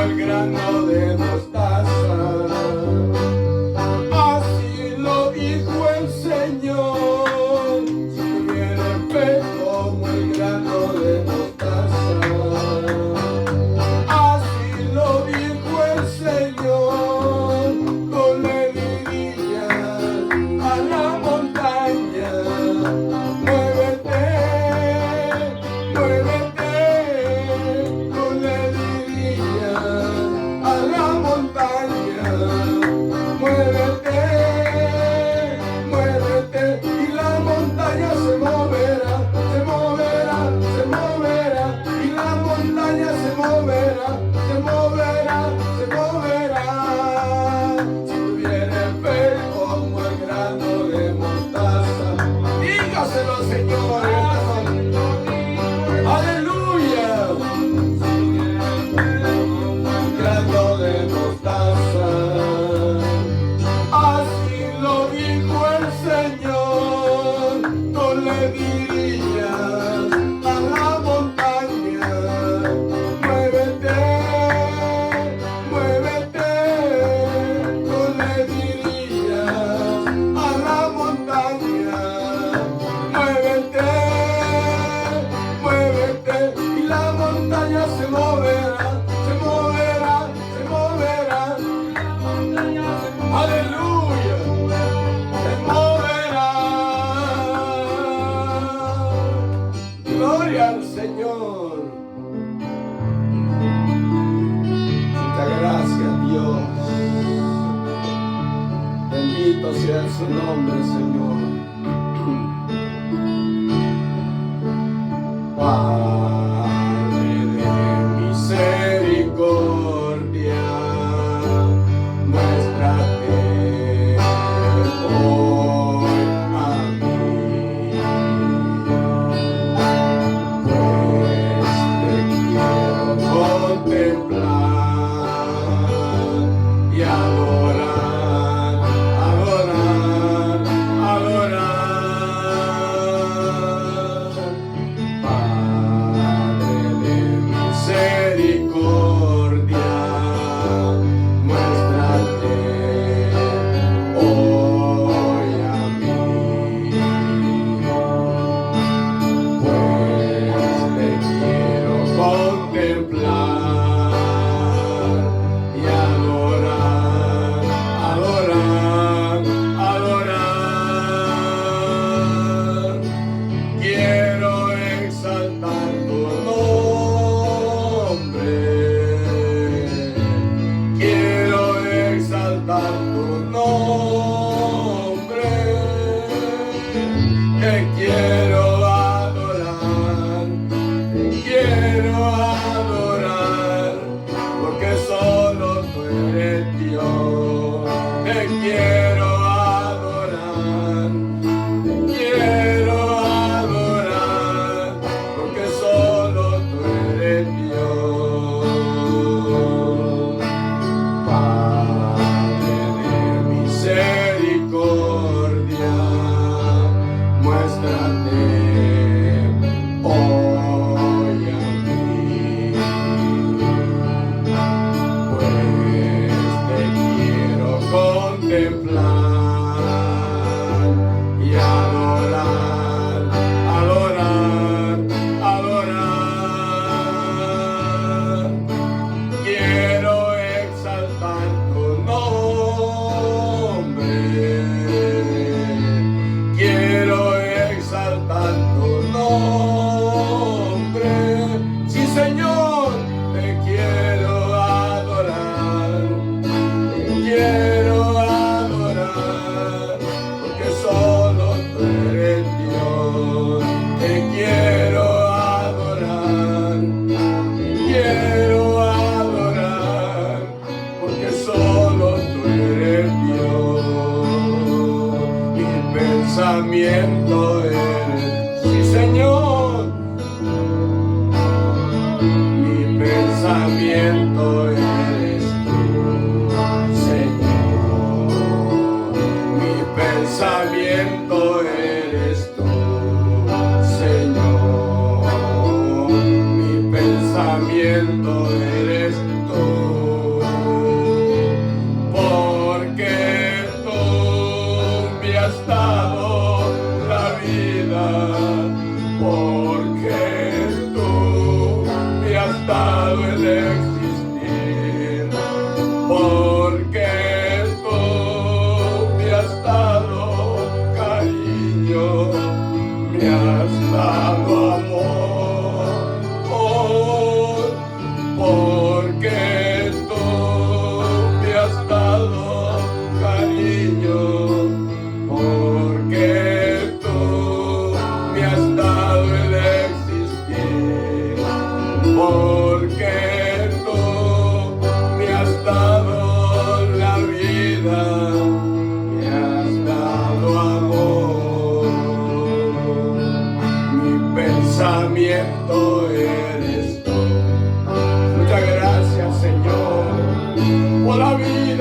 el grano de mostaza. Así lo dijo el Señor, si tuviera fe como el grano de mostaza. Así lo dijo el Señor, tú le dirías a la montaña, muévete, muévete. Tú le dirías a la montaña, muévete, muévete, y la montaña se moverá, se moverá, se moverá, y la montaña se moverá, se moverá, se moverá. Si tuviera fe como el grano de mostaza, dígaselo al Señor, hermano. Aleluya. Grano de mostaza. Así lo dijo el Señor, tú le dirías a la montaña, muévete, muévete. Tú le dirías a la montaña, muévete, muévete, y la montaña se moverá, se moverá, se moverá. Aleluya, se moverá. Gloria al Señor. Muchas gracias, Dios. Bendito sea su nombre, Señor. Padre de misericordia, muéstrate hoy a mí, pues te quiero contemplar y adorar, adorar, adorar. pensamiento eres, sí Señor, mi pensamiento eres tú, Señor, mi pensamiento eres tú, Señor, mi pensamiento eres tú.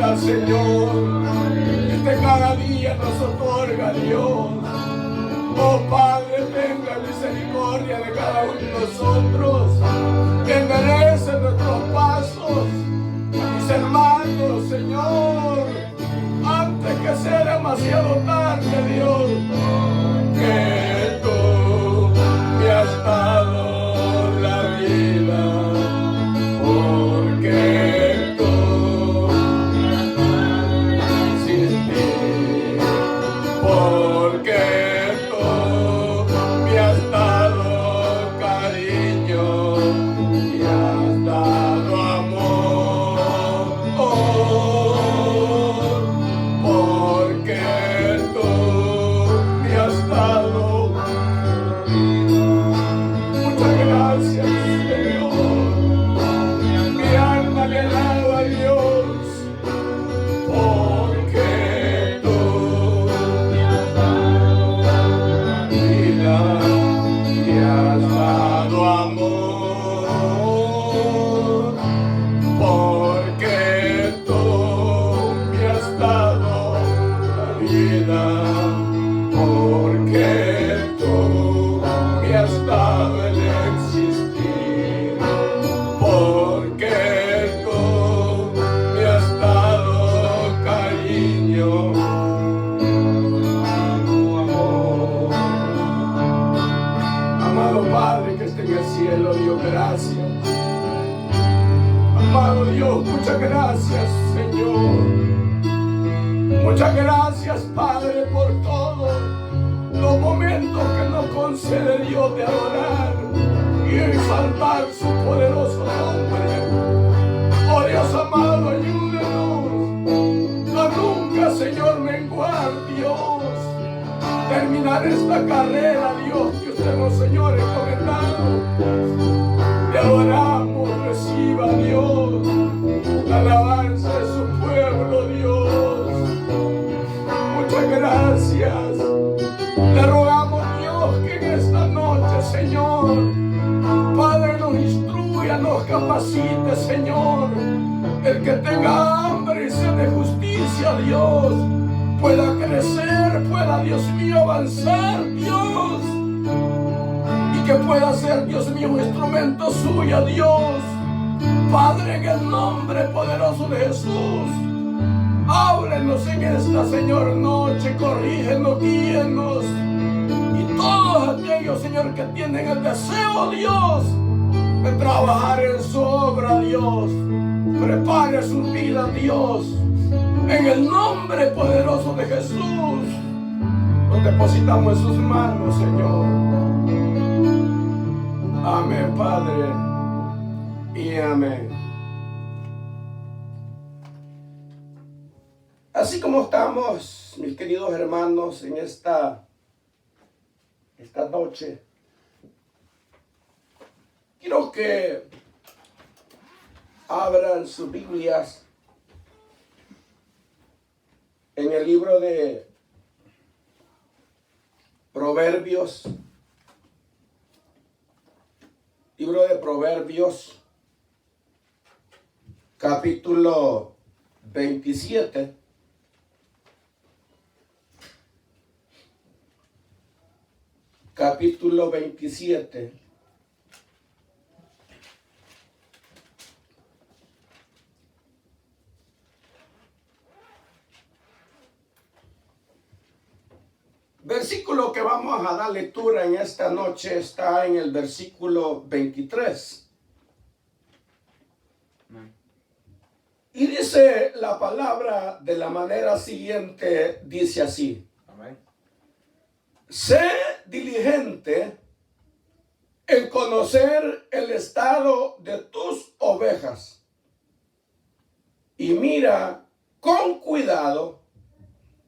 vida, Señor, que cada día nos otorga, Dios. Oh Padre, tenga misericordia de cada uno de nosotros, que enderece nuestros pasos. Mis hermanos, Señor, antes que sea demasiado tarde, Dios, que tú me has dado la vida, porque tú existes, porque tú me has dado cariño, me has dado amor, porque tú me has dado. Muchas gracias, Señor. Mi alma le alaba a Dios, porque tú me has dado vida, me has dado amor, porque tú me has dado la vida, porque tú me has dado el existir, porque tú me has dado cariño, amor. Amado Padre que está en el cielo, Dios, gracias. Amado Dios, muchas gracias, Señor. Muchas gracias, Padre, por todos los momentos que nos concede Dios de adorar y exaltar su poderoso nombre. Oh Dios amado, ayúdenos a nunca, Señor, menguar, Dios, terminar esta carrera, Dios, que usted nos, Señor, encomendado. Te adoramos, reciba, Dios, la alabanza de su pueblo, Dios. Muchas gracias. Le rogamos, Dios, que en esta noche, Señor, Padre, nos instruya, nos capacite, Señor. El que tenga hambre y sed de justicia, Dios, pueda crecer, pueda, Dios mío, avanzar, Dios. Y que pueda ser, Dios mío, un instrumento suyo, Dios. Padre, en el nombre poderoso de Jesús, háblenos en esta, Señor, noche, corrígenos, guíenos. Y todos aquellos, Señor, que tienen el deseo, Dios, de trabajar en su obra, Dios, prepare su vida, Dios, en el nombre poderoso de Jesús. Nos depositamos en sus manos, Señor. Amén, Padre, y amén. Así como estamos, mis queridos hermanos, en esta noche, quiero que abran sus Biblias en el libro de Proverbios, capítulo 27. Capítulo 27. Versículo que vamos a dar lectura en esta noche está en el versículo 23. Y dice la palabra de la manera siguiente, dice así. Amén. Sé diligente en conocer el estado de tus ovejas y mira con cuidado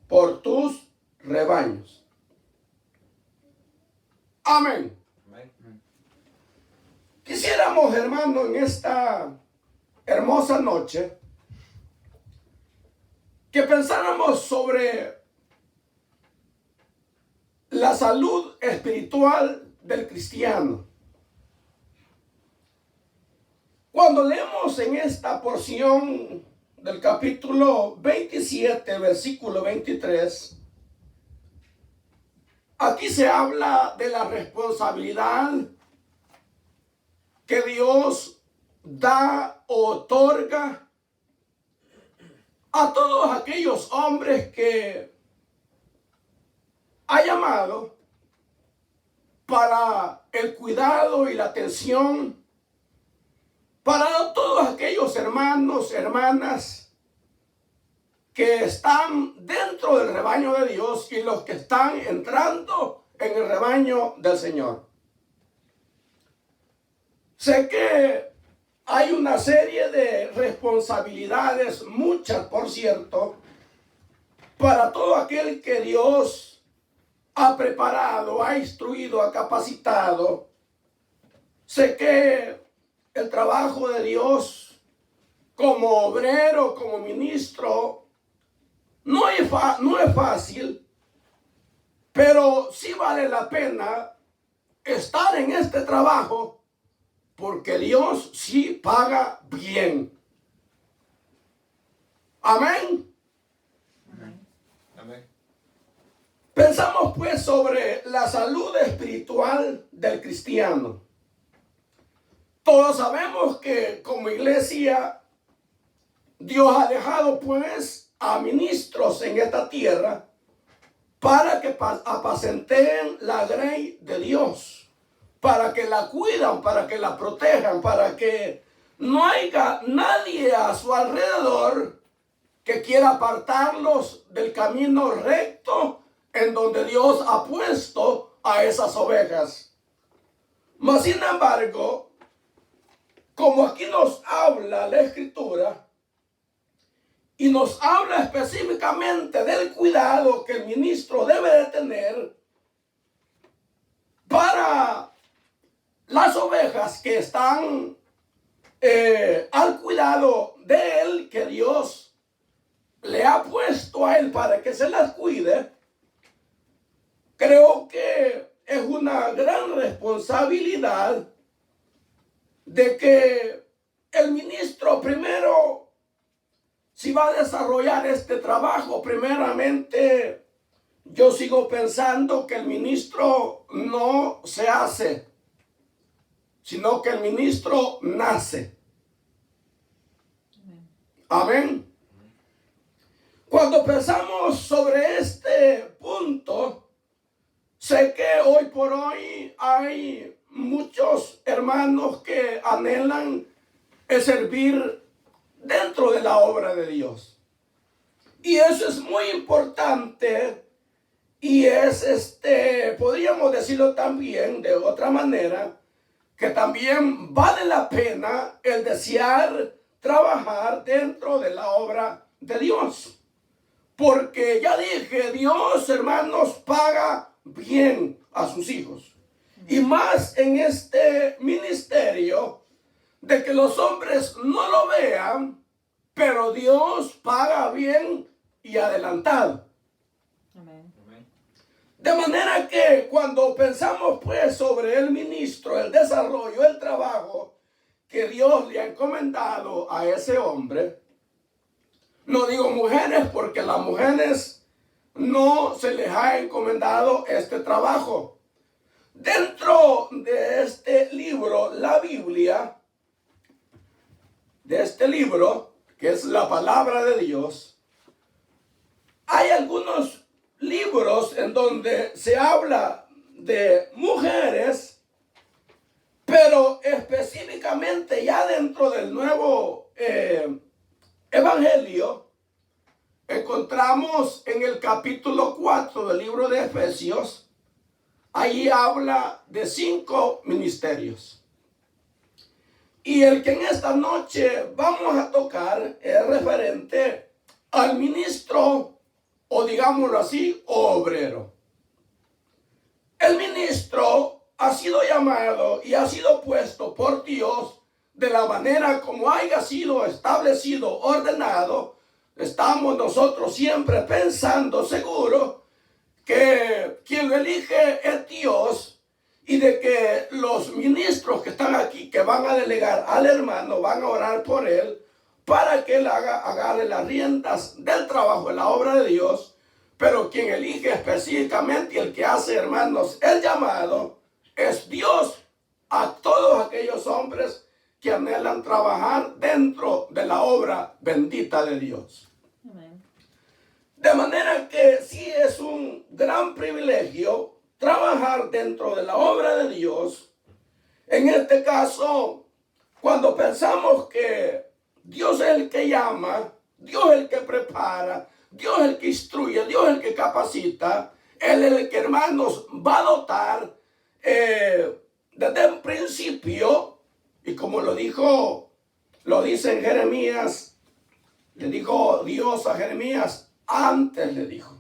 por tus rebaños. Amén. Amén. Quisiéramos, hermano, en esta hermosa noche, que pensáramos sobre la salud espiritual del cristiano. Cuando leemos en esta porción del capítulo 27, versículo 23, aquí se habla de la responsabilidad que Dios da o otorga a todos aquellos hombres que ha llamado para el cuidado y la atención para todos aquellos hermanos, hermanas que están dentro del rebaño de Dios y los que están entrando en el rebaño del Señor. Sé que hay una serie de responsabilidades, muchas por cierto, para todo aquel que Dios ha preparado, ha instruido, ha capacitado. Sé que el trabajo de Dios como obrero, como ministro, no es fácil, pero sí vale la pena estar en este trabajo porque Dios sí paga bien. Amén. Amén. Pensamos pues sobre la salud espiritual del cristiano. Todos sabemos que como iglesia Dios ha dejado pues a ministros en esta tierra para que apacenteen la grey de Dios, para que la cuidan, para que la protejan, para que no haya nadie a su alrededor que quiera apartarlos del camino recto en donde Dios ha puesto a esas ovejas. Mas sin embargo, como aquí nos habla la Escritura y nos habla específicamente del cuidado que el ministro debe de tener para las ovejas que están al cuidado de él, que Dios le ha puesto a él para que se las cuide, creo que es una gran responsabilidad de que el ministro primero, si va a desarrollar este trabajo, primeramente yo sigo pensando que el ministro no se hace, sino que el ministro nace. Amén. Cuando pensamos sobre este punto, sé que hoy por hoy hay muchos hermanos que anhelan el servir dentro de la obra de Dios. Y eso es muy importante y es, podríamos decirlo también de otra manera, que también vale la pena el desear trabajar dentro de la obra de Dios. Porque ya dije, Dios, hermanos, paga bien a sus hijos. Y más en este ministerio de que los hombres no lo vean, pero Dios paga bien y adelantado. Amén. De manera que cuando pensamos pues sobre el ministro, el desarrollo, el trabajo que Dios le ha encomendado a ese hombre, no digo mujeres porque las mujeres no se les ha encomendado este trabajo. Dentro de este libro, la Biblia, de este libro, que es la palabra de Dios, hay algunos libros en donde se habla de mujeres, pero específicamente ya dentro del nuevo evangelio, encontramos en el capítulo 4 del libro de Efesios, ahí habla de 5 ministerios. Y el que en esta noche vamos a tocar es referente al ministro, o digámoslo así, obrero. El ministro ha sido llamado y ha sido puesto por Dios de la manera como haya sido establecido, ordenado. Estamos nosotros siempre pensando seguro que quien lo elige es Dios y de que los ministros que están aquí, que van a delegar al hermano, van a orar por él para que él agarre las riendas del trabajo, de la obra de Dios. Pero quien elige específicamente y el que hace, hermanos, el llamado es Dios a todos aquellos hombres que anhelan trabajar dentro de la obra bendita de Dios. Amén. De manera que sí es un gran privilegio trabajar dentro de la obra de Dios. En este caso, cuando pensamos que Dios es el que llama, Dios es el que prepara, Dios es el que instruye, Dios es el que capacita, Él es el que, hermanos, va a dotar desde el principio. Y como lo dice en Jeremías, le dijo Dios a Jeremías, antes le dijo,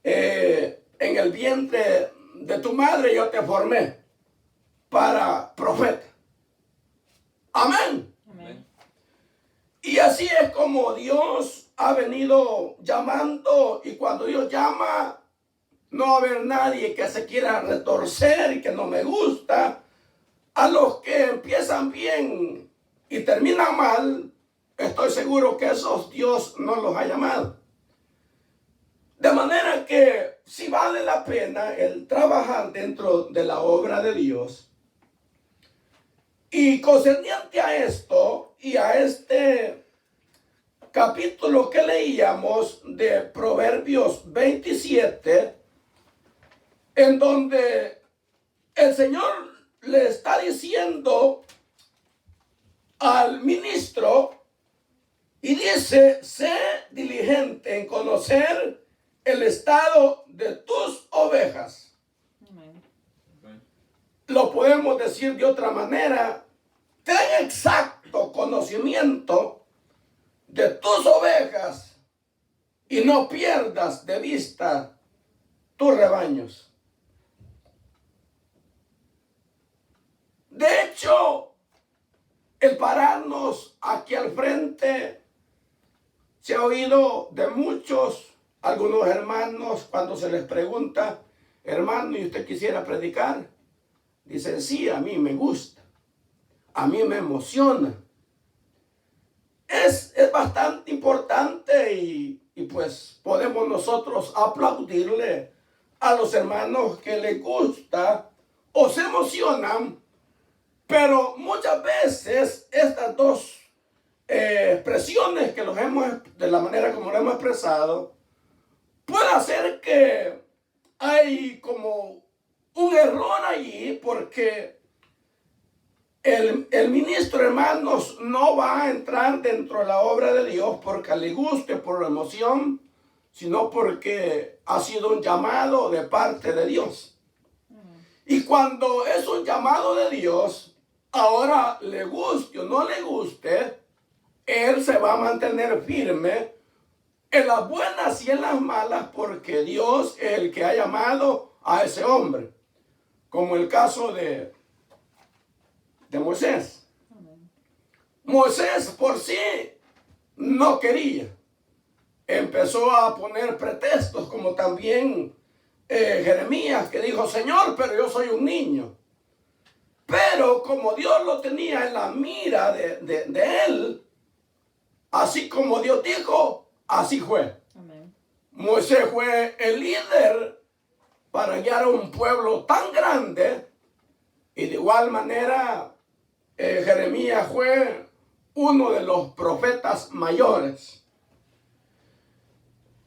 en el vientre de tu madre yo te formé para profeta. Amén. Amén. Y así es como Dios ha venido llamando, y cuando Dios llama, no va a haber nadie que se quiera retorcer y que no me gusta. A los que empiezan bien y terminan mal, estoy seguro que esos Dios no los ha llamado. De manera que si vale la pena el trabajar dentro de la obra de Dios. Y concerniente a esto y a este capítulo que leíamos de Proverbios 27, en donde el Señor le está diciendo al ministro y dice, sé diligente en conocer el estado de tus ovejas. Amén. Lo podemos decir de otra manera, ten exacto conocimiento de tus ovejas y no pierdas de vista tus rebaños. De hecho, el pararnos aquí al frente se ha oído de muchos, algunos hermanos, cuando se les pregunta, hermano, ¿y usted quisiera predicar? Dicen, sí, a mí me gusta, a mí me emociona. Es bastante importante y pues podemos nosotros aplaudirle a los hermanos que les gusta o se emocionan. Pero muchas veces estas dos expresiones que los hemos, de la manera como lo hemos expresado, puede hacer que hay como un error allí, porque el ministro, hermanos, no va a entrar dentro de la obra de Dios porque le guste, por la emoción, sino porque ha sido un llamado de parte de Dios. Y cuando es un llamado de Dios, ahora le guste o no le guste, él se va a mantener firme en las buenas y en las malas, porque Dios es el que ha llamado a ese hombre. Como el caso de Moisés. Moisés por sí no quería. Empezó a poner pretextos, como también Jeremías, que dijo, Señor, pero yo soy un niño. Pero como Dios lo tenía en la mira de él, así como Dios dijo, así fue. Amén. Moisés fue el líder para guiar a un pueblo tan grande, y de igual manera Jeremías fue uno de los profetas mayores.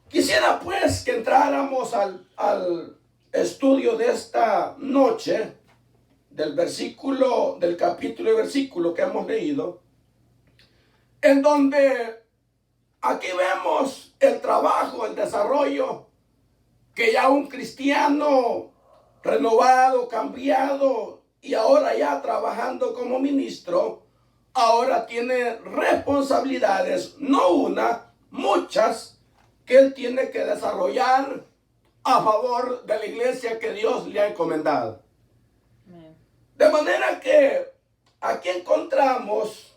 Quisiera pues que entráramos al estudio de esta noche, del capítulo y versículo que hemos leído, en donde aquí vemos el trabajo, el desarrollo que ya un cristiano renovado, cambiado y ahora ya trabajando como ministro, ahora tiene responsabilidades, no una, muchas, que él tiene que desarrollar a favor de la iglesia que Dios le ha encomendado. De manera que aquí encontramos,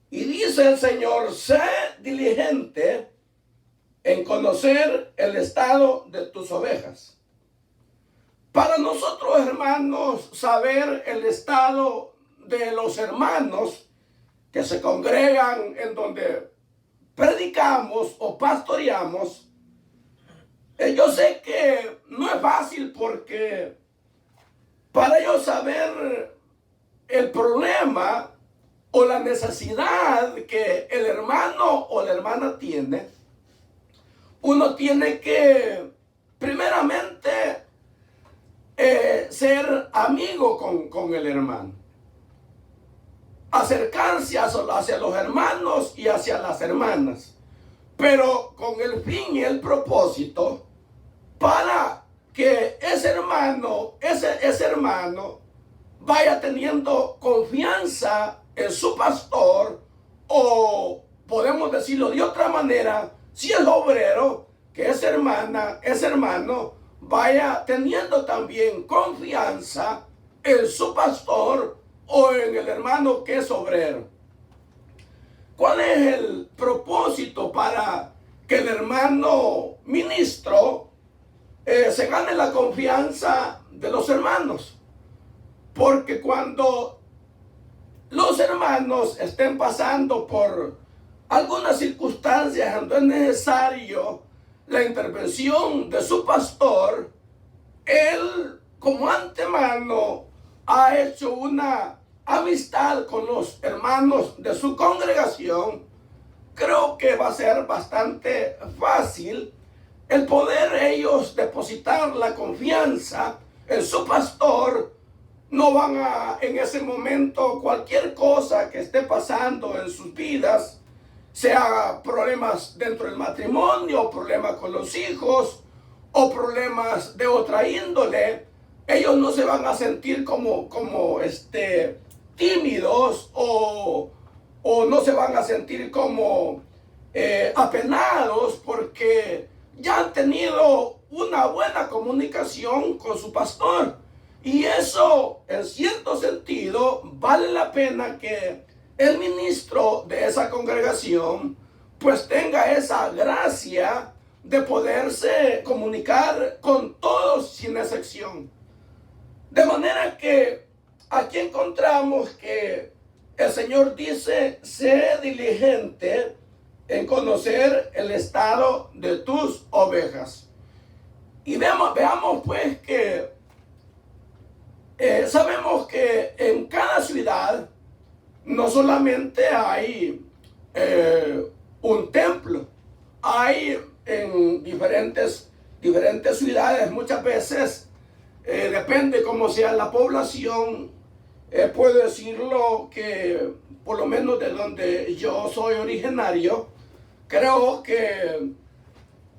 y dice el Señor, sé diligente en conocer el estado de tus ovejas. Para nosotros, hermanos, saber el estado de los hermanos que se congregan en donde predicamos o pastoreamos, yo sé que no es fácil porque para ellos saber el problema o la necesidad que el hermano o la hermana tiene, uno tiene que primeramente ser amigo con el hermano, acercarse hacia los hermanos y hacia las hermanas, pero con el fin y el propósito para que ese hermano vaya teniendo confianza en su pastor, o podemos decirlo de otra manera, si es obrero, que esa hermano vaya teniendo también confianza en su pastor o en el hermano que es obrero. ¿Cuál es el propósito para que el hermano ministro se gane la confianza de los hermanos? Porque cuando los hermanos estén pasando por algunas circunstancias donde es necesario la intervención de su pastor, él como antemano ha hecho una amistad con los hermanos de su congregación. Creo que va a ser bastante fácil el poder ellos depositar la confianza en su pastor. No van a, en ese momento, cualquier cosa que esté pasando en sus vidas, sea problemas dentro del matrimonio, problemas con los hijos o problemas de otra índole, ellos no se van a sentir como tímidos o no se van a sentir como apenados, porque ya han tenido una buena comunicación con su pastor. Y eso, en cierto sentido, vale la pena que el ministro de esa congregación pues tenga esa gracia de poderse comunicar con todos sin excepción. De manera que aquí encontramos que el Señor dice: sé diligente en conocer el estado de tus ovejas. Y veamos pues que sabemos que en cada ciudad no solamente hay un templo, hay en diferentes ciudades, muchas veces, depende cómo sea la población, puedo decirlo que por lo menos de donde yo soy originario, creo que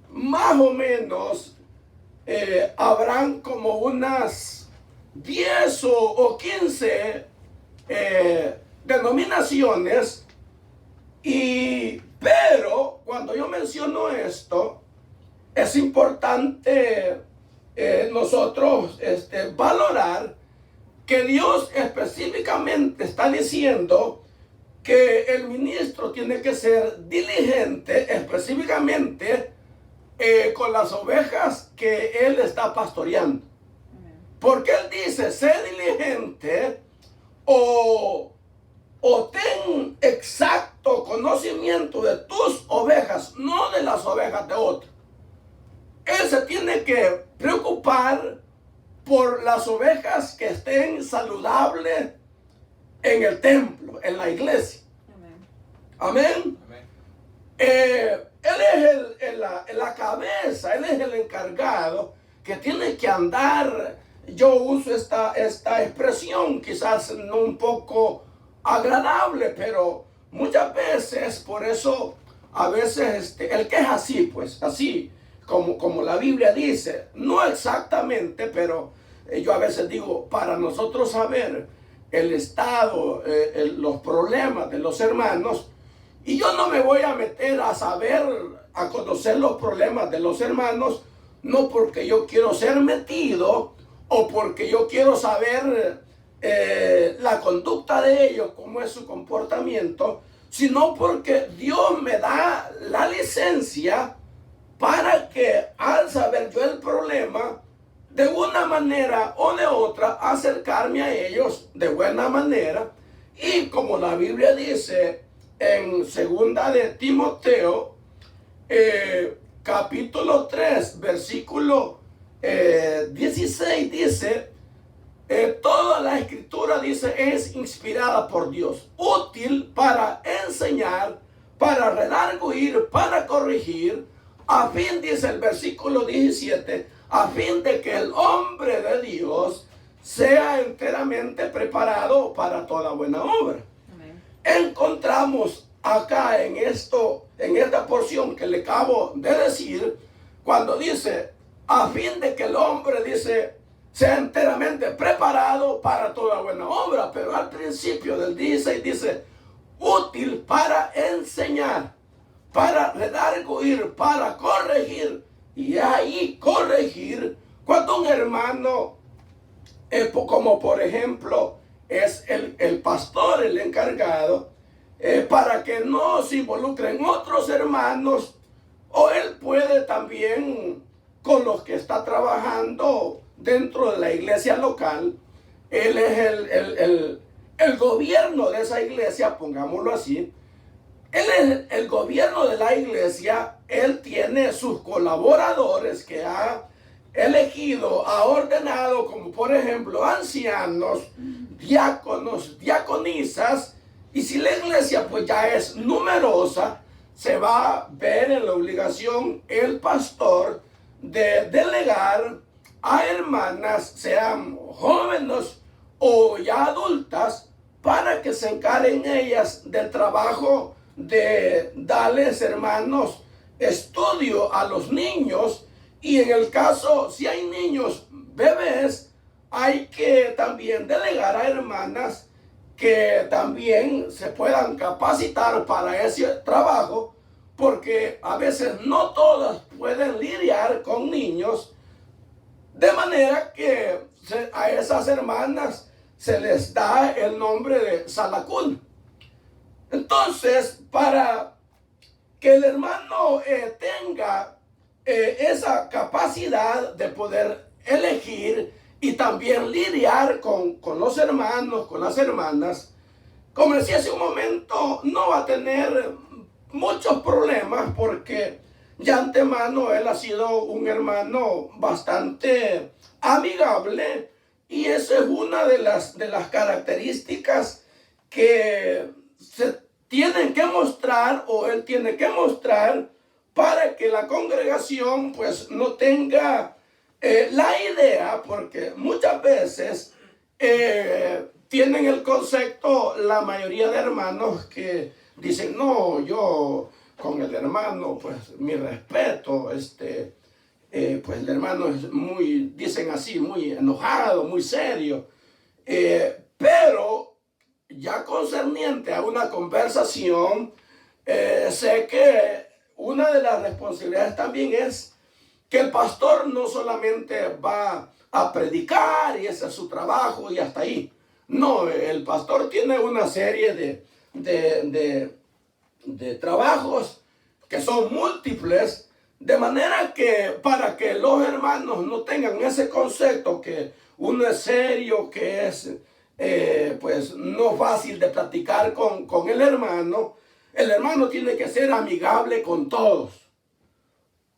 más o menos habrán como unas 10 o 15 denominaciones, pero cuando yo menciono esto, es importante nosotros valorar que Dios específicamente está diciendo que el ministro tiene que ser diligente específicamente con las ovejas que él está pastoreando. Porque él dice: sé diligente o ten exacto conocimiento de tus ovejas, no de las ovejas de otros. Él se tiene que preocupar por las ovejas que estén saludables en el templo, en la iglesia. Amén. Amén. Él es la cabeza, él es el encargado que tiene que andar. Yo uso esta expresión, quizás no un poco agradable, pero muchas veces, por eso a veces el que es así, pues así como la Biblia dice, no exactamente, pero yo a veces digo, para nosotros saber el estado, los problemas de los hermanos, y yo no me voy a meter a conocer los problemas de los hermanos, no porque yo quiero ser metido o porque yo quiero saber la conducta de ellos, cómo es su comportamiento, sino porque Dios me da la licencia para que, al saber yo el problema, de una manera o de otra, acercarme a ellos de buena manera Y como la Biblia dice en segunda de Timoteo, capítulo 3, versículo 16 dice, toda la escritura dice es inspirada por Dios, útil para enseñar, para redarguir, para corregir, a fin, dice el versículo 17, a fin de que el hombre de Dios sea enteramente preparado para toda buena obra. Amén. Encontramos acá en esta porción que le acabo de decir, cuando dice, a fin de que el hombre, dice, sea enteramente preparado para toda buena obra, pero al principio del 16 dice, útil para enseñar, para redarguir, para corregir. Y ahí corregir, cuando un hermano, como por ejemplo es el pastor el encargado, para que no se involucren otros hermanos, o él puede también con los que está trabajando dentro de la iglesia local. Él es el gobierno de esa iglesia, pongámoslo así. Él es el gobierno de la iglesia. Él tiene sus colaboradores que ha elegido, ha ordenado, como por ejemplo ancianos, diáconos, diaconisas. Y si la iglesia pues ya es numerosa, se va a ver en la obligación el pastor de delegar a hermanas, sean jóvenes o ya adultas, para que se encarguen ellas del trabajo de darles, hermanos, estudio a los niños. Y en el caso, si hay niños bebés, hay que también delegar a hermanas que también se puedan capacitar para ese trabajo, porque a veces no todas pueden lidiar con niños, de manera que a esas hermanas se les da el nombre de salacún. Entonces, para que el hermano tenga esa capacidad de poder elegir y también lidiar con los hermanos, con las hermanas, como decía hace un momento, no va a tener muchos problemas, porque ya antemano él ha sido un hermano bastante amigable, y esa es una de las características que se tienen que mostrar, o él tiene que mostrar, para que la congregación pues no tenga la idea, porque muchas veces tienen el concepto la mayoría de hermanos que dicen, no, yo con el hermano pues mi respeto, pues el hermano es muy, dicen así, muy enojado, muy serio, pero ya concerniente a una conversación, sé que una de las responsabilidades también es que el pastor no solamente va a predicar y ese es su trabajo y hasta ahí. No, el pastor tiene una serie de trabajos que son múltiples, de manera que para que los hermanos no tengan ese concepto que uno es serio, que es pues no fácil de platicar con el hermano tiene que ser amigable con todos.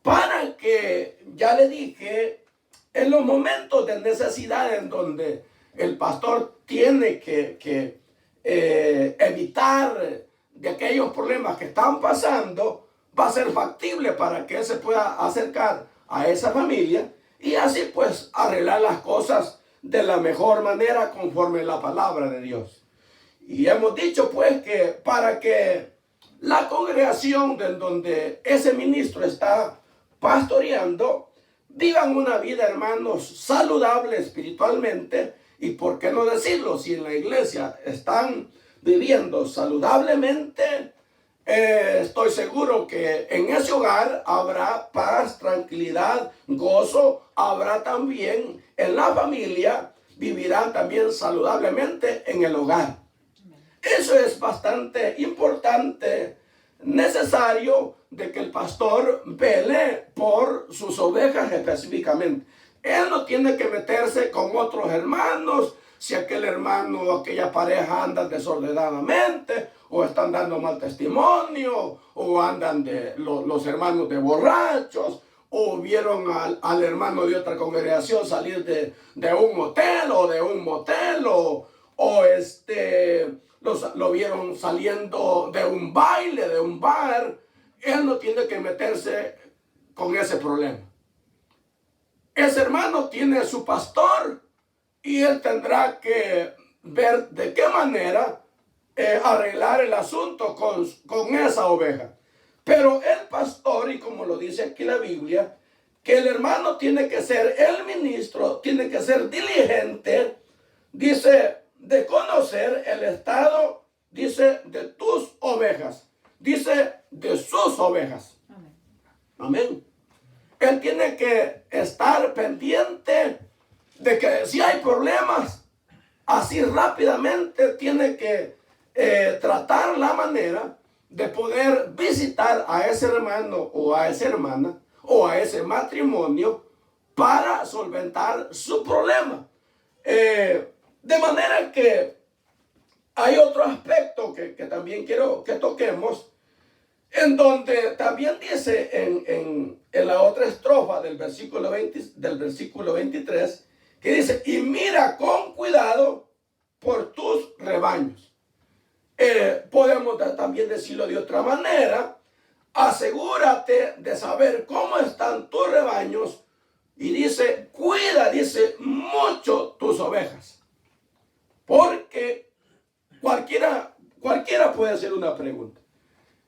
Para que, ya le dije, en los momentos de necesidad en donde el pastor tiene que evitar de aquellos problemas que están pasando, va a ser factible para que él se pueda acercar a esa familia y así pues arreglar las cosas de la mejor manera conforme la palabra de Dios. Y hemos dicho pues que para que la congregación de donde ese ministro está pastoreando vivan una vida, hermanos, saludable espiritualmente. Y por qué no decirlo, si en la iglesia están viviendo saludablemente, estoy seguro que en ese hogar habrá paz, tranquilidad, gozo. Habrá también en la familia, vivirán también saludablemente en el hogar. Eso es bastante importante, necesario, de que el pastor vele por sus ovejas específicamente. Él no tiene que meterse con otros hermanos, si aquel hermano o aquella pareja andan desordenadamente, o están dando mal testimonio, o andan los hermanos de borrachos, o vieron al hermano de otra congregación salir de un hotel o de un motel, o lo vieron saliendo de un baile, de un bar. Él no tiene que meterse con ese problema. Ese hermano tiene su pastor y él tendrá que ver de qué manera arreglar el asunto con esa oveja. Pero el pastor, y como lo dice aquí la Biblia, que el hermano tiene que ser el ministro, tiene que ser diligente, dice, de conocer el estado, dice, de tus ovejas, dice, de sus ovejas. Amén. Amén. Él tiene que estar pendiente de que si hay problemas, así rápidamente tiene que tratar la manera de poder visitar a ese hermano o a esa hermana o a ese matrimonio para solventar su problema. De manera que hay otro aspecto que también quiero que toquemos, en donde también dice en la otra estrofa del versículo 23, que dice, y mira con cuidado por tus rebaños. Podemos también decirlo de otra manera, asegúrate de saber cómo están tus rebaños, y dice, cuida, dice, mucho tus ovejas. Porque cualquiera puede hacer una pregunta.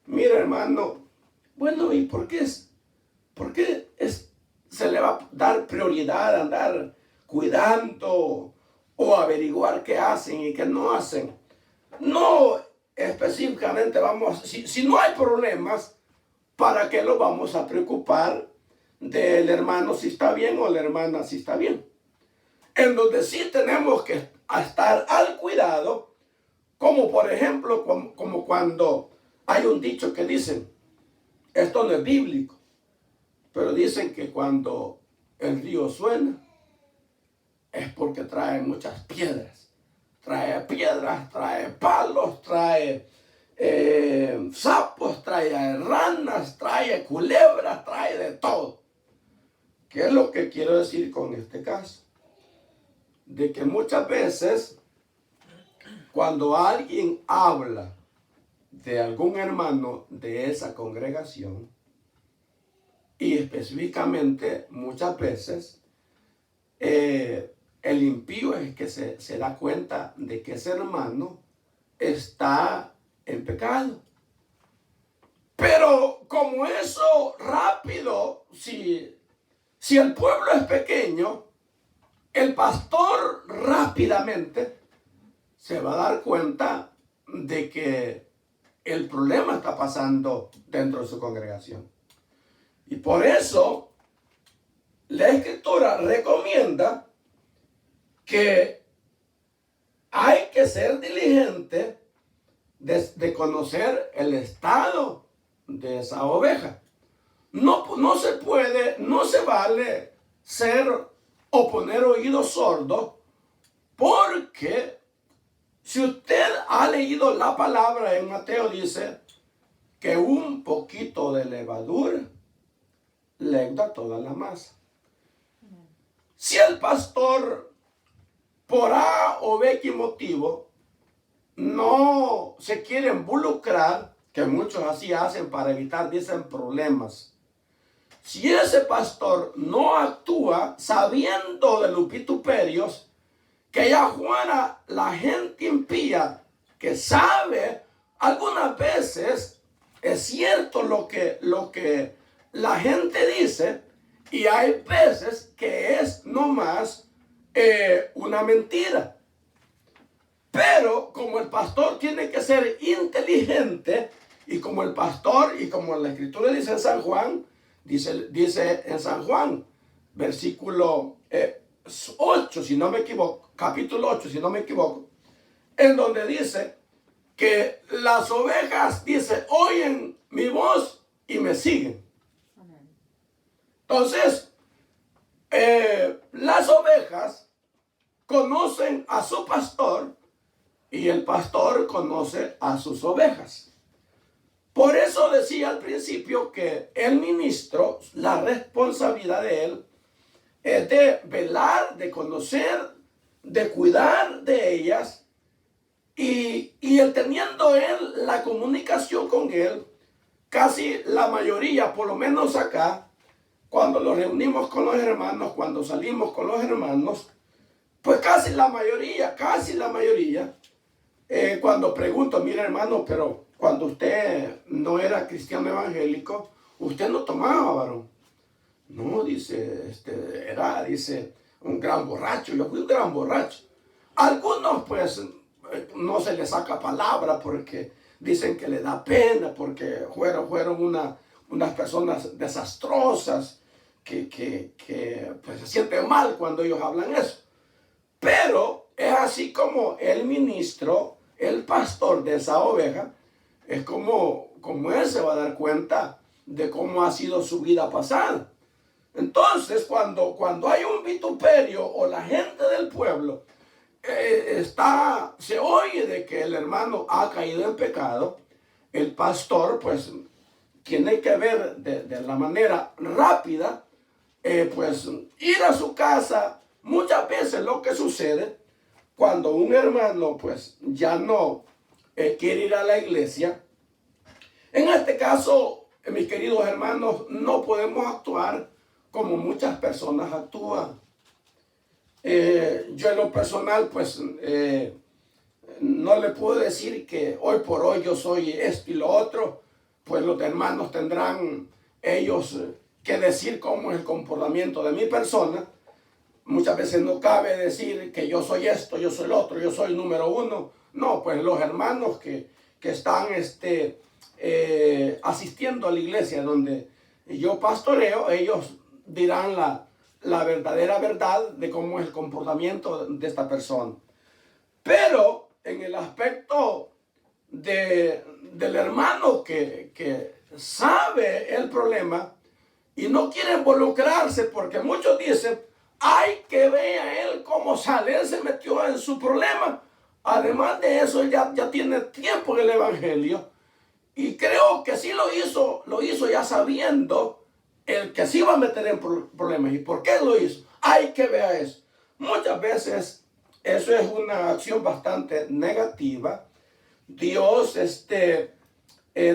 Mira, hermano, bueno, ¿y por qué se le va a dar prioridad a andar cuidando o averiguar qué hacen y qué no hacen? No específicamente si no hay problemas, ¿para qué lo vamos a preocupar del hermano si está bien o la hermana si está bien? En donde sí tenemos que estar al cuidado, como por ejemplo, como cuando hay un dicho que dicen, esto no es bíblico, pero dicen que cuando el río suena es porque trae muchas piedras. Trae piedras, trae palos, trae sapos, trae ranas, trae culebras, trae de todo. ¿Qué es lo que quiero decir con este caso? De que muchas veces cuando alguien habla de algún hermano de esa congregación, y específicamente muchas veces el impío es que se da cuenta de que ese hermano está en pecado. Pero como eso rápido, si el pueblo es pequeño, el pastor rápidamente se va a dar cuenta de que el problema está pasando dentro de su congregación. Y por eso la Escritura recomienda que hay que ser diligente de conocer el estado de esa oveja. No se vale ser o poner oídos sordos, porque si usted ha leído la palabra en Mateo, dice que un poquito de levadura leuda toda la masa. Si el pastor, por A o B motivo, no se quiere involucrar, que muchos así hacen para evitar, dicen, problemas. Si ese pastor no actúa sabiendo de los vituperios que allá afuera la gente impía, que sabe, algunas veces es cierto lo que la gente dice, y hay veces que es nomás una mentira. Pero como el pastor tiene que ser inteligente, y como el pastor, y como la Escritura dice en San Juan, dice en San Juan, versículo 8, si no me equivoco, capítulo 8, si no me equivoco, en donde dice que las ovejas, dice, oyen mi voz y me siguen. Entonces, las ovejas conocen a su pastor y el pastor conoce a sus ovejas. Por eso decía al principio que el ministro, la responsabilidad de él es de velar, de conocer, de cuidar de ellas y el teniendo él la comunicación con él, casi la mayoría, por lo menos acá, cuando nos reunimos con los hermanos, cuando salimos con los hermanos, pues casi la mayoría, cuando pregunto, mira hermano, pero cuando usted no era cristiano evangélico, usted no tomaba, varón. No, dice, dice, un gran borracho. Yo fui un gran borracho. Algunos, pues, no se les saca palabra porque dicen que le da pena, porque fueron unas personas desastrosas que pues, se sienten mal cuando ellos hablan eso. Pero es así como el ministro, el pastor de esa oveja, es como él se va a dar cuenta de cómo ha sido su vida pasada. Entonces, cuando hay un vituperio o la gente del pueblo se oye de que el hermano ha caído en pecado, el pastor pues tiene que ver de la manera rápida, pues ir a su casa. Muchas veces lo que sucede cuando un hermano pues ya no quiere ir a la iglesia, en este caso, mis queridos hermanos, no podemos actuar como muchas personas actúan. Yo en lo personal pues no le puedo decir que hoy por hoy yo soy esto y lo otro, pues los hermanos tendrán ellos que decir cómo es el comportamiento de mi persona. Muchas veces no cabe decir que yo soy esto, yo soy el otro, yo soy el número uno. No, pues los hermanos que están asistiendo a la iglesia donde yo pastoreo, ellos dirán la verdadera verdad de cómo es el comportamiento de esta persona. Pero en el aspecto del hermano que sabe el problema y no quiere involucrarse, porque muchos dicen, ay, que vea él cómo sale, él se metió en su problema. Además de eso, él ya tiene tiempo en el evangelio y creo que sí lo hizo ya sabiendo el que sí va a meter en problemas. ¿Y por qué lo hizo? Hay que ver eso. Muchas veces eso es una acción bastante negativa. Dios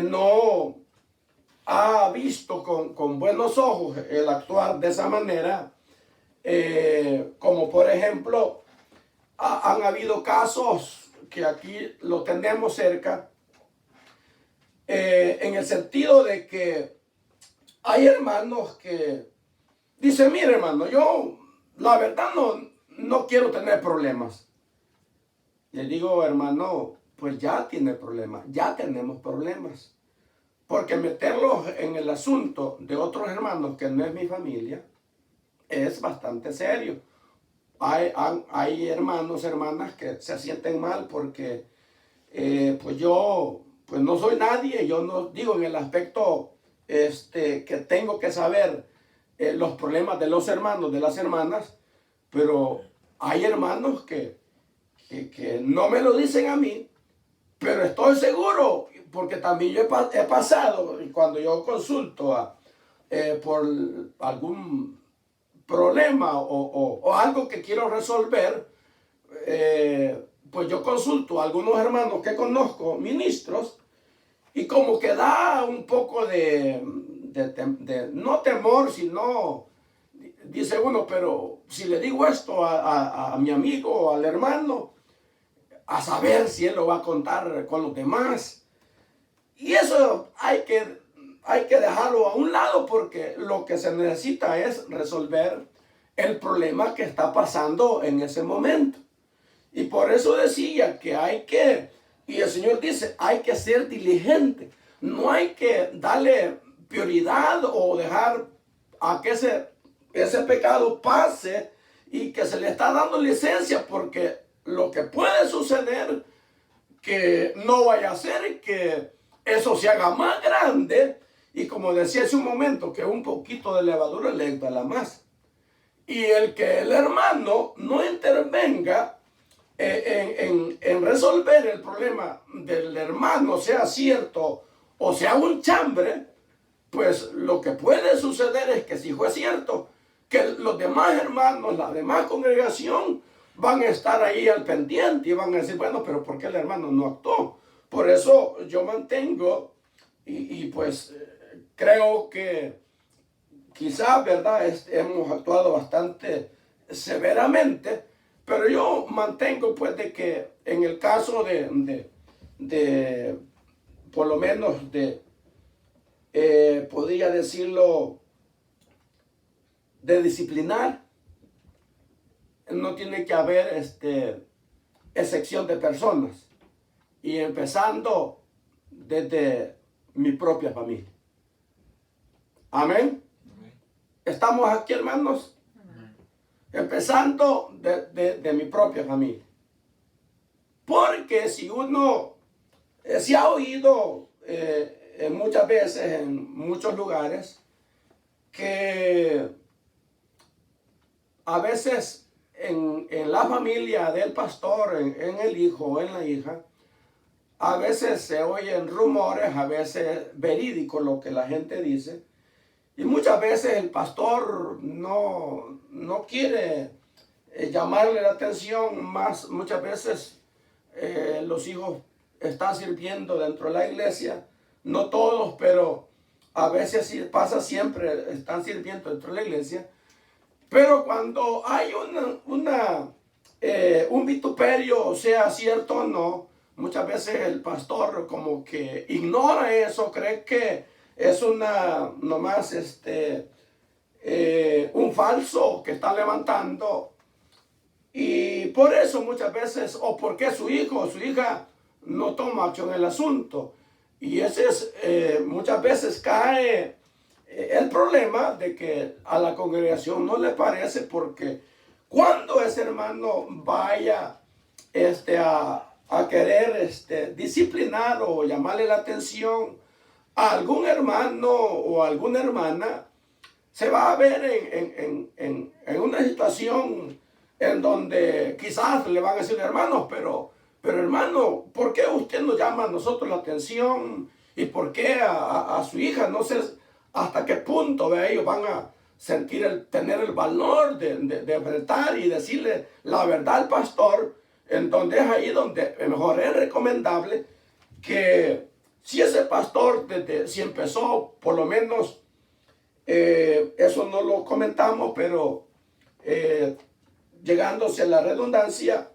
no ha visto con buenos ojos el actuar de esa manera. Como por ejemplo, han habido casos que aquí lo tenemos cerca, en el sentido de que hay hermanos que dicen, mire hermano, yo la verdad no quiero tener problemas. Le digo, hermano, pues ya tiene problemas, ya tenemos problemas. Porque meterlos en el asunto de otros hermanos que no es mi familia es bastante serio. Hay hermanos, hermanas que se sienten mal porque pues yo pues no soy nadie. Yo no digo en el aspecto que tengo que saber los problemas de los hermanos, de las hermanas, pero hay hermanos que no me lo dicen a mí, pero estoy seguro, porque también yo he pasado, y cuando yo consulto por algún problema o algo que quiero resolver, pues yo consulto a algunos hermanos que conozco, ministros, y como que da un poco de no temor, sino dice uno, pero si le digo esto a mi amigo o al hermano, a saber si él lo va a contar con los demás. Y eso hay que dejarlo a un lado, porque lo que se necesita es resolver el problema que está pasando en ese momento. Y por eso decía que y el Señor dice, hay que ser diligente. No hay que darle prioridad o dejar a que ese pecado pase y que se le está dando licencia, porque lo que puede suceder, que no vaya a ser que eso se haga más grande, y como decía hace un momento, que un poquito de levadura le da la masa. y el que el hermano no intervenga en resolver el problema del hermano, sea cierto o sea un chambre, pues lo que puede suceder es que si fue cierto, que los demás hermanos, la demás congregación van a estar ahí al pendiente y van a decir, bueno, pero ¿por qué el hermano no actuó? Por eso yo mantengo y pues creo que quizás, ¿verdad? Hemos actuado bastante severamente, pero yo mantengo pues de que en el caso de por lo menos podría decirlo, de disciplinar, no tiene que haber excepción de personas, y empezando desde mi propia familia. Amén. ¿Estamos aquí, hermanos? Empezando de mi propia familia. Porque si uno se ha oído muchas veces en muchos lugares que a veces en la familia del pastor, en el hijo o en la hija, a veces se oyen rumores, a veces verídico lo que la gente dice, y muchas veces el pastor no quiere llamarle la atención más. Muchas veces los hijos están sirviendo dentro de la iglesia, no todos, pero a veces pasa siempre, están sirviendo dentro de la iglesia. Pero cuando hay un vituperio, sea cierto o no, muchas veces el pastor como que ignora eso, cree que es nomás un falso que está levantando. Y por eso muchas veces, o porque su hijo o su hija no toma acción en el asunto. Y ese es, muchas veces cae el problema de que a la congregación no le parece, porque cuando ese hermano vaya a querer disciplinar o llamarle la atención a algún hermano o a alguna hermana, se va a ver en una situación en donde quizás le van a decir, hermanos, pero hermano, ¿por qué usted nos llama a nosotros la atención? ¿Y por qué a su hija? No sé hasta qué punto ellos van a tener el valor de enfrentar y decirle la verdad al pastor, en donde es ahí donde mejor es recomendable que si ese pastor, si empezó, por lo menos, eso no lo comentamos, pero llegándose a la redundancia,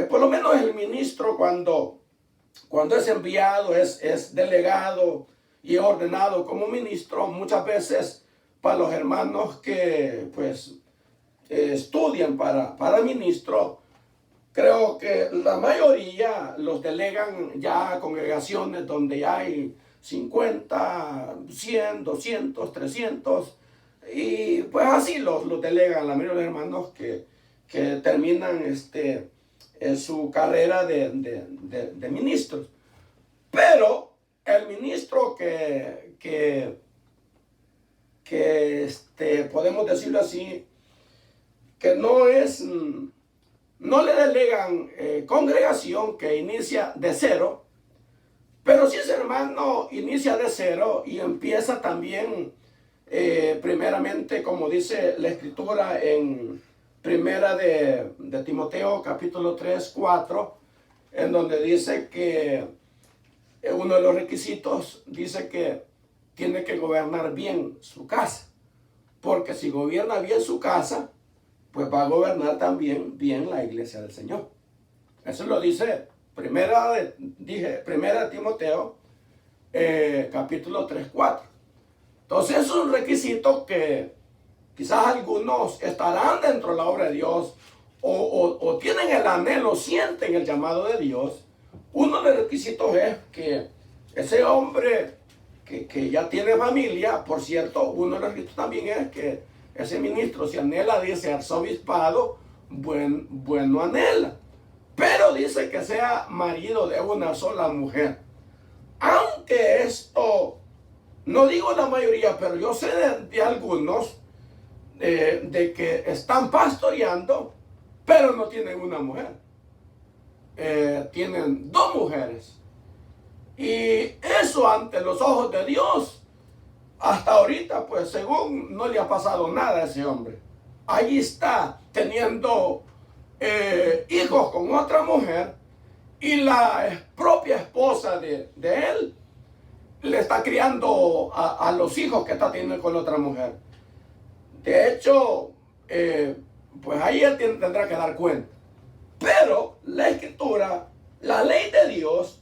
por lo menos el ministro cuando es enviado, es delegado y ordenado como ministro, muchas veces para los hermanos que pues estudian para ministro, creo que la mayoría los delegan ya a congregaciones donde hay 50, 100, 200, 300, y pues así los delegan la mayoría de los hermanos que terminan su carrera de ministros. Pero el ministro que podemos decirlo así, que no le delegan congregación, que inicia de cero, pero si ese hermano inicia de cero y empieza también primeramente, como dice la escritura en primera de Timoteo capítulo 3, 4, en donde dice que uno de los requisitos dice que tiene que gobernar bien su casa, porque si gobierna bien su casa, pues va a gobernar también bien la iglesia del Señor. Eso lo dice primera de Timoteo capítulo 3, 4. Entonces es un requisito que quizás algunos estarán dentro de la obra de Dios o tienen el anhelo, sienten el llamado de Dios. Uno de los requisitos es que ese hombre que ya tiene familia, por cierto, uno de los requisitos también es que ese ministro, si anhela, dice arzobispado, bueno anhela. Pero dice que sea marido de una sola mujer. Aunque esto, no digo la mayoría, pero yo sé de algunos de que están pastoreando, pero no tienen una mujer. Tienen dos mujeres. Y eso ante los ojos de Dios, hasta ahorita, pues según no le ha pasado nada a ese hombre. Ahí está teniendo hijos con otra mujer y la propia esposa de él le está criando a los hijos que está teniendo con otra mujer. De hecho, pues ahí él tendrá que dar cuenta. Pero la escritura, la ley de Dios,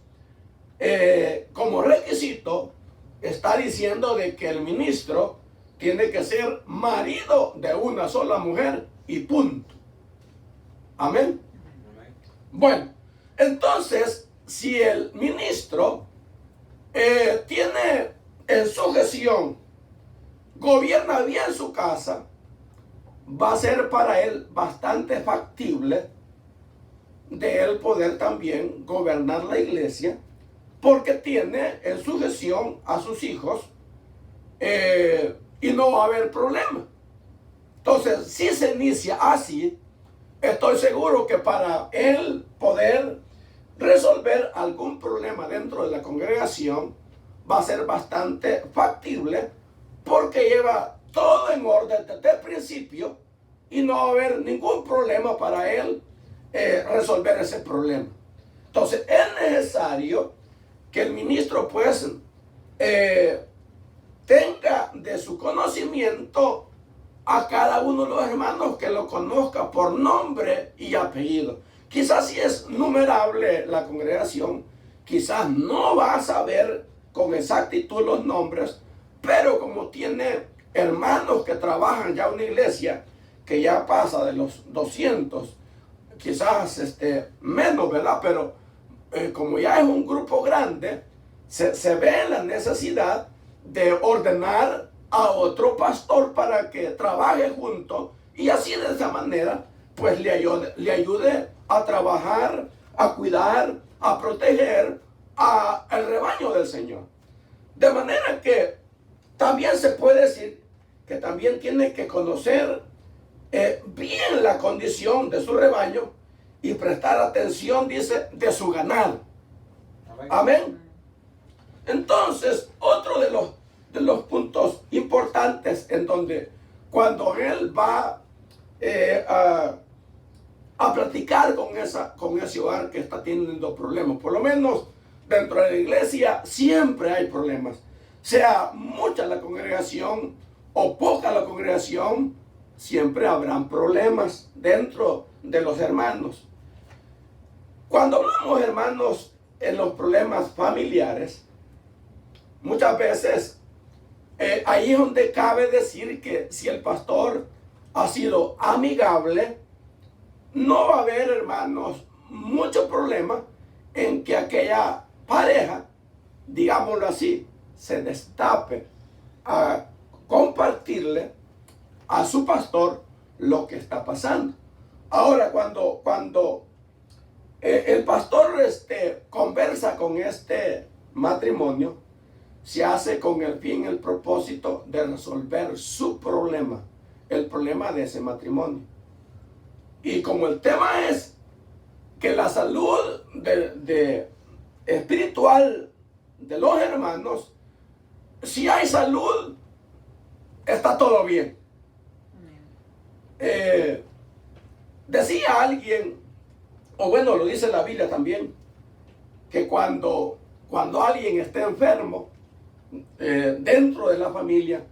como requisito, está diciendo de que el ministro tiene que ser marido de una sola mujer y punto. Amén. Bueno, entonces, si el ministro tiene en su gestión, gobierna bien su casa, va a ser para él bastante factible de él poder también gobernar la iglesia, porque tiene en su gestión a sus hijos y no va a haber problema. Entonces, si se inicia así, estoy seguro que para él poder resolver algún problema dentro de la congregación va a ser bastante factible, porque lleva todo en orden desde el principio y no va a haber ningún problema para él resolver ese problema. Entonces es necesario que el ministro pues tenga de su conocimiento a cada uno de los hermanos, que lo conozca por nombre y apellido. Quizás si es numerable la congregación, quizás no va a saber con exactitud los nombres, pero como tiene hermanos que trabajan ya en una iglesia que ya pasa de los 200, quizás menos, ¿verdad? Pero como ya es un grupo grande, se ve la necesidad de ordenar a otro pastor para que trabaje junto, y así de esa manera pues le ayude a trabajar, a cuidar, a proteger al rebaño del Señor. De manera que también se puede decir que también tiene que conocer bien la condición de su rebaño y prestar atención, dice, de su ganado. Amén. Entonces, otro de los puntos importantes en donde cuando él va a platicar con ese hogar que está teniendo problemas, por lo menos dentro de la iglesia siempre hay problemas, sea mucha la congregación o poca la congregación, siempre habrán problemas dentro de los hermanos. Cuando hablamos, hermanos, en los problemas familiares, muchas veces ahí es donde cabe decir que si el pastor ha sido amigable, no va a haber, hermanos, mucho problema en que aquella pareja, digámoslo así, se destape a compartirle a su pastor lo que está pasando. Ahora, cuando el pastor conversa con este matrimonio, se hace con el fin, el propósito de resolver su problema, el problema de ese matrimonio. Y como el tema es que la salud espiritual de los hermanos, si hay salud, está todo bien. Decía alguien, o bueno, lo dice la Biblia también, que cuando alguien está enfermo dentro de la familia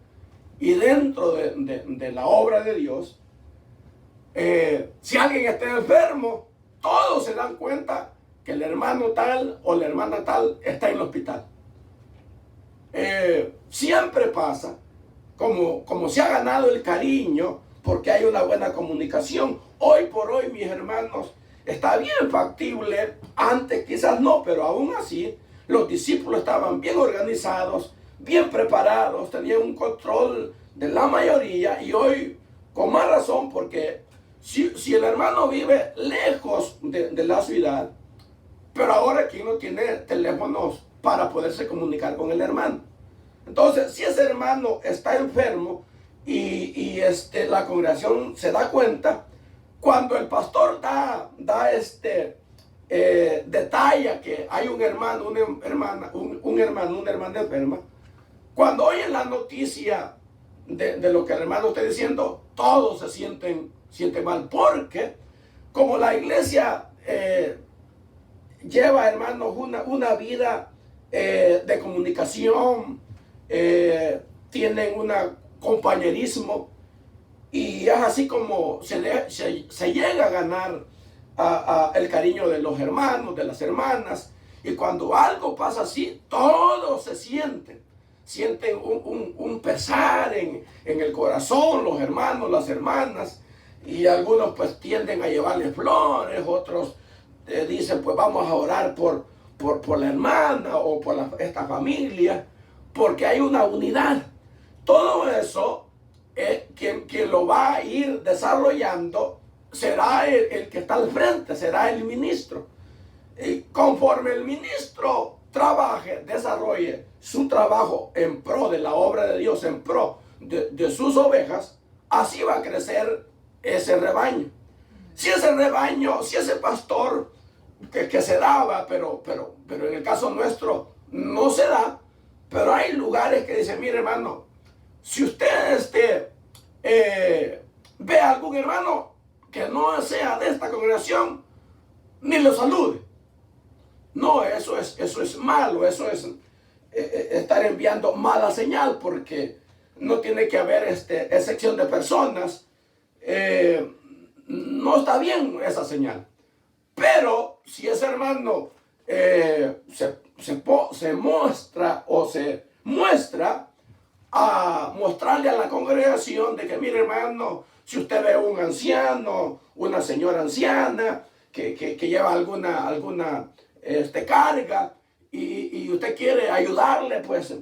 y dentro de la obra de Dios, si alguien está enfermo, todos se dan cuenta que el hermano tal o la hermana tal está en el hospital. Siempre pasa, como se ha ganado el cariño, porque hay una buena comunicación. Hoy por hoy, mis hermanos, está bien factible, antes quizás no, pero aún así, los discípulos estaban bien organizados, bien preparados, tenían un control de la mayoría, y hoy, con más razón, porque si el hermano vive lejos de la ciudad, pero ahora aquí no tiene teléfonos para poderse comunicar con el hermano. Entonces, si ese hermano está enfermo la congregación se da cuenta cuando el pastor detalla que hay un hermano, una hermana, una hermana enferma. Cuando oyen la noticia de lo que el hermano está diciendo, todos se sienten mal, porque como la iglesia lleva, hermanos, una vida de comunicación, tienen un compañerismo, y es así como se llega a ganar el cariño de los hermanos, de las hermanas. Y cuando algo pasa así, todos se sienten un pesar en el corazón, los hermanos, las hermanas, y algunos pues tienden a llevarle flores, otros dicen pues vamos a orar por la hermana o por esta familia, porque hay una unidad. Todo eso, quien lo va a ir desarrollando será el que está al frente, será el ministro. Y conforme el ministro trabaje, desarrolle su trabajo en pro de la obra de Dios, en pro de sus ovejas, así va a crecer ese rebaño. Si ese rebaño, si ese pastor que se daba, pero en el caso nuestro no se da, pero hay lugares que dicen, mire hermano, si usted ve a algún hermano que no sea de esta congregación, ni lo salude. No, eso es malo, eso es estar enviando mala señal, porque no tiene que haber excepción de personas. No está bien esa señal. Pero si ese hermano se muestra a mostrarle a la congregación de que, mire hermano, si usted ve un anciano, una señora anciana que lleva alguna carga y usted quiere ayudarle, pues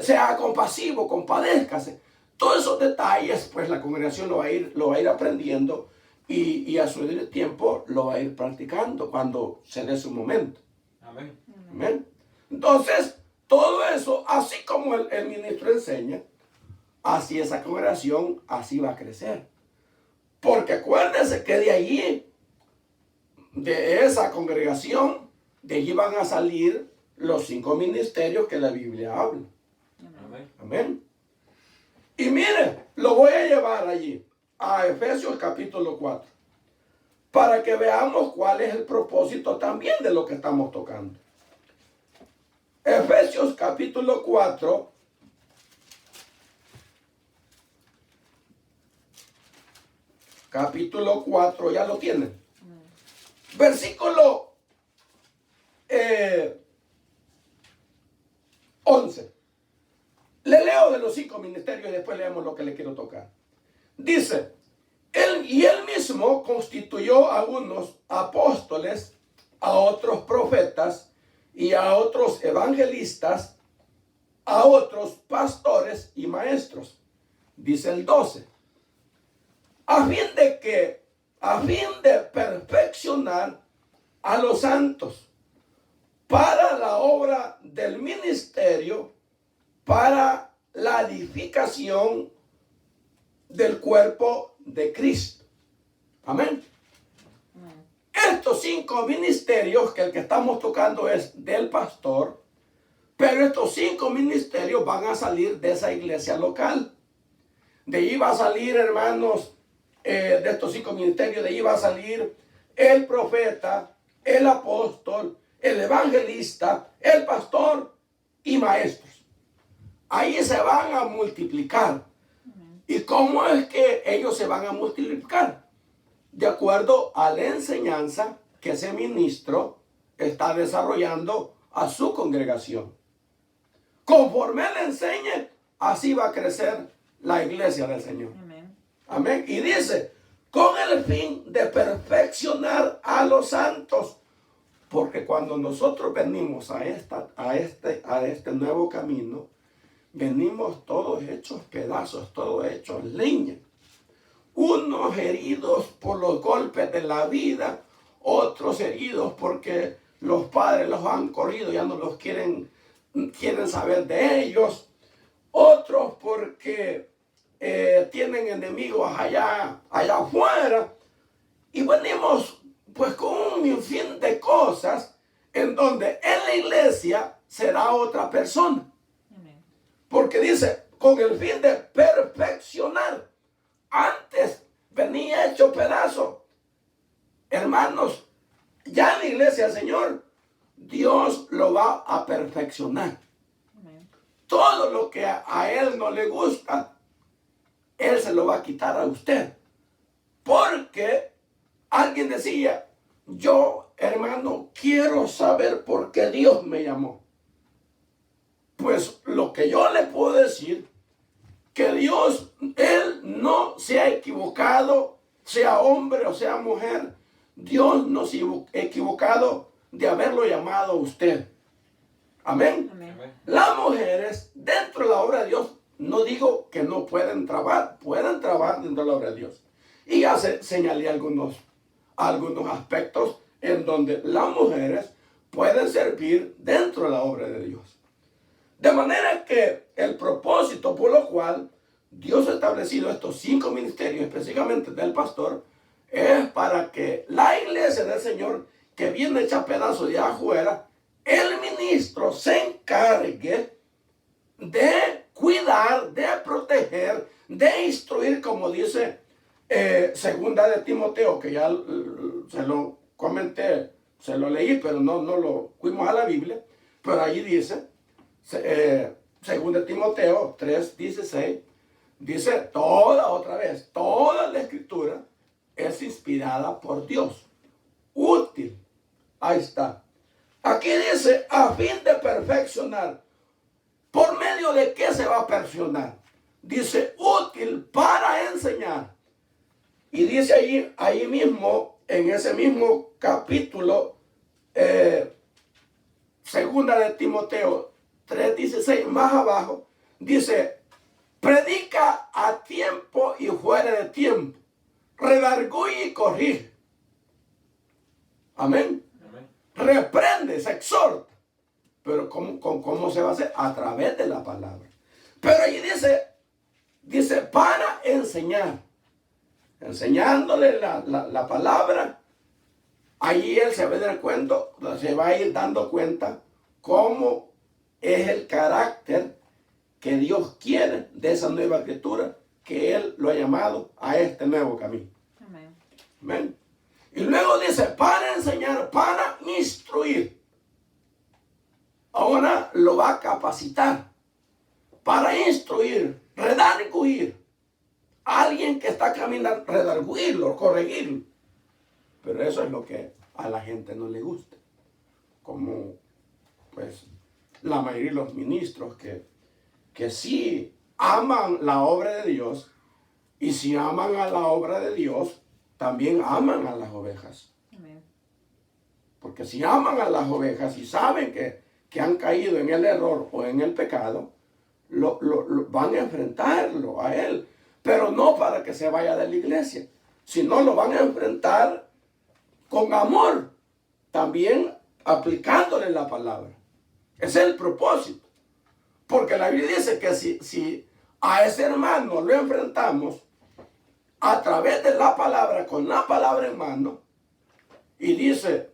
sea compasivo, compadézcase. Todos esos detalles, pues la congregación lo va a ir aprendiendo y a su tiempo lo va a ir practicando cuando se dé su momento. Amén. Amén. Entonces, todo eso, así como el ministro enseña, así esa congregación, así va a crecer. Porque acuérdense que de allí, de esa congregación, de allí van a salir los 5 ministerios que la Biblia habla. Amén. Amén. Y mire, lo voy a llevar allí, a Efesios capítulo 4, para que veamos cuál es el propósito también de lo que estamos tocando. Efesios capítulo 4, ya lo tienen. Versículo 11. Le leo de los 5 ministerios y después leemos lo que le quiero tocar. Dice, él mismo constituyó a unos apóstoles, a otros profetas y a otros evangelistas, a otros pastores y maestros. Dice el 12, a fin de perfeccionar a los santos para la obra del ministerio, para la edificación del cuerpo de Cristo. Amén. Estos 5 ministerios, que el que estamos tocando es del pastor, pero estos 5 ministerios van a salir de esa iglesia local. De ahí va a salir, hermanos, de estos 5 ministerios, de ahí va a salir el profeta, el apóstol, el evangelista, el pastor y maestros. Ahí se van a multiplicar. ¿Y cómo es que ellos se van a multiplicar? De acuerdo a la enseñanza que ese ministro está desarrollando a su congregación. Conforme él enseñe, así va a crecer la iglesia del Señor. Amén. Amén. Y dice, con el fin de perfeccionar a los santos. Porque cuando nosotros venimos a este nuevo camino, venimos todos hechos pedazos, todos hechos leña. Unos heridos por los golpes de la vida, otros heridos porque los padres los han corrido, ya no los quieren saber de ellos. Otros porque tienen enemigos allá afuera, y venimos pues con un sinfín de cosas en donde en la iglesia será otra persona. Amén. Porque dice, con el fin de perfeccionar. Antes venía hecho pedazo. Hermanos, ya en la iglesia del Señor, Dios lo va a perfeccionar. Amén. Todo lo que a Él no le gusta, Él se lo va a quitar a usted. Porque alguien decía, yo, hermano, quiero saber por qué Dios me llamó. Pues lo que yo le puedo decir, que Dios, Él no se ha equivocado, sea hombre o sea mujer. Dios no se ha equivocado de haberlo llamado a usted. Amén. Amén. Las mujeres dentro de la obra de Dios, no digo que no pueden trabajar dentro de la obra de Dios. Y ya señalé algunos aspectos en donde las mujeres pueden servir dentro de la obra de Dios. De manera que el propósito por lo cual Dios ha establecido estos 5 ministerios, específicamente del pastor, es para que la iglesia del Señor, que viene hecha pedazos de afuera, el ministro se encargue de cuidar, de proteger, de instruir, como dice segunda de Timoteo, que ya se lo comenté, se lo leí, pero no lo fuimos a la Biblia, pero allí dice, segunda de Timoteo 3:16, dice toda la escritura es inspirada por Dios, útil. Ahí está. Aquí dice, a fin de perfeccionar. ¿Por medio de qué se va a perfeccionar? Dice, útil para enseñar. Y dice ahí mismo, en ese mismo capítulo, segunda de Timoteo 3:16, más abajo, dice, predica a tiempo y fuera de tiempo, redarguye y corrige. Amén. Reprende, se exhorta. Pero ¿cómo se va a hacer? A través de la palabra. Pero allí dice para enseñar. Enseñándole la palabra. Allí él se va a ir dando cuenta cómo es el carácter que Dios quiere de esa nueva criatura, que Él lo ha llamado a este nuevo camino. Amén. Amén. Y luego dice, para enseñar, para instruir. Ahora lo va a capacitar. Para instruir, redarguir. Alguien que está caminando, redarguirlo, corregirlo. Pero eso es lo que a la gente no le gusta. Como, pues, la mayoría de los ministros que sí aman la obra de Dios, y si aman a la obra de Dios, también aman a las ovejas. Amén. Porque si aman a las ovejas y saben que han caído en el error o en el pecado, van a enfrentarlo a él. Pero no para que se vaya de la iglesia, sino lo van a enfrentar con amor, también aplicándole la palabra. Ese es el propósito. Porque la Biblia dice que si a ese hermano lo enfrentamos a través de la palabra, con la palabra en mano, y dice,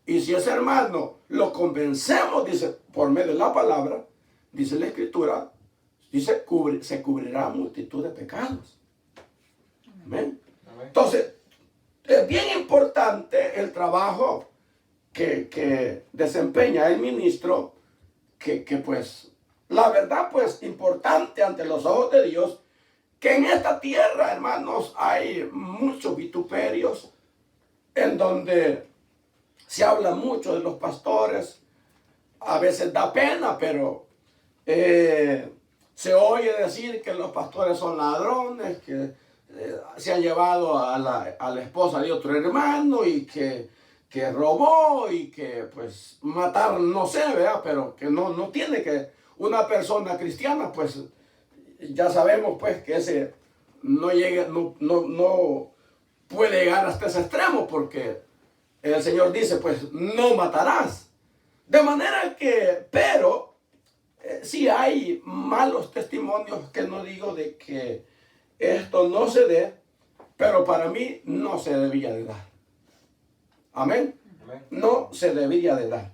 y si ese hermano lo convencemos, dice, por medio de la palabra, dice la Escritura, dice, se cubrirá multitud de pecados. Amén. Entonces, es bien importante el trabajo que desempeña el ministro, que pues, la verdad, pues, importante ante los ojos de Dios, que en esta tierra, hermanos, hay muchos vituperios, en donde se habla mucho de los pastores. A veces da pena, pero se oye decir que los pastores son ladrones, que se han llevado a la esposa de otro hermano y que robó y que pues matar, no sé, ¿verdad? Pero que no tiene que una persona cristiana, pues ya sabemos pues que ese no llega, no puede llegar hasta ese extremo, porque el Señor dice pues no matarás. De manera que, pero sí hay malos testimonios, que no digo de que esto no se dé, pero para mí no se debía de dar. Amén. Amén. No se debía de dar.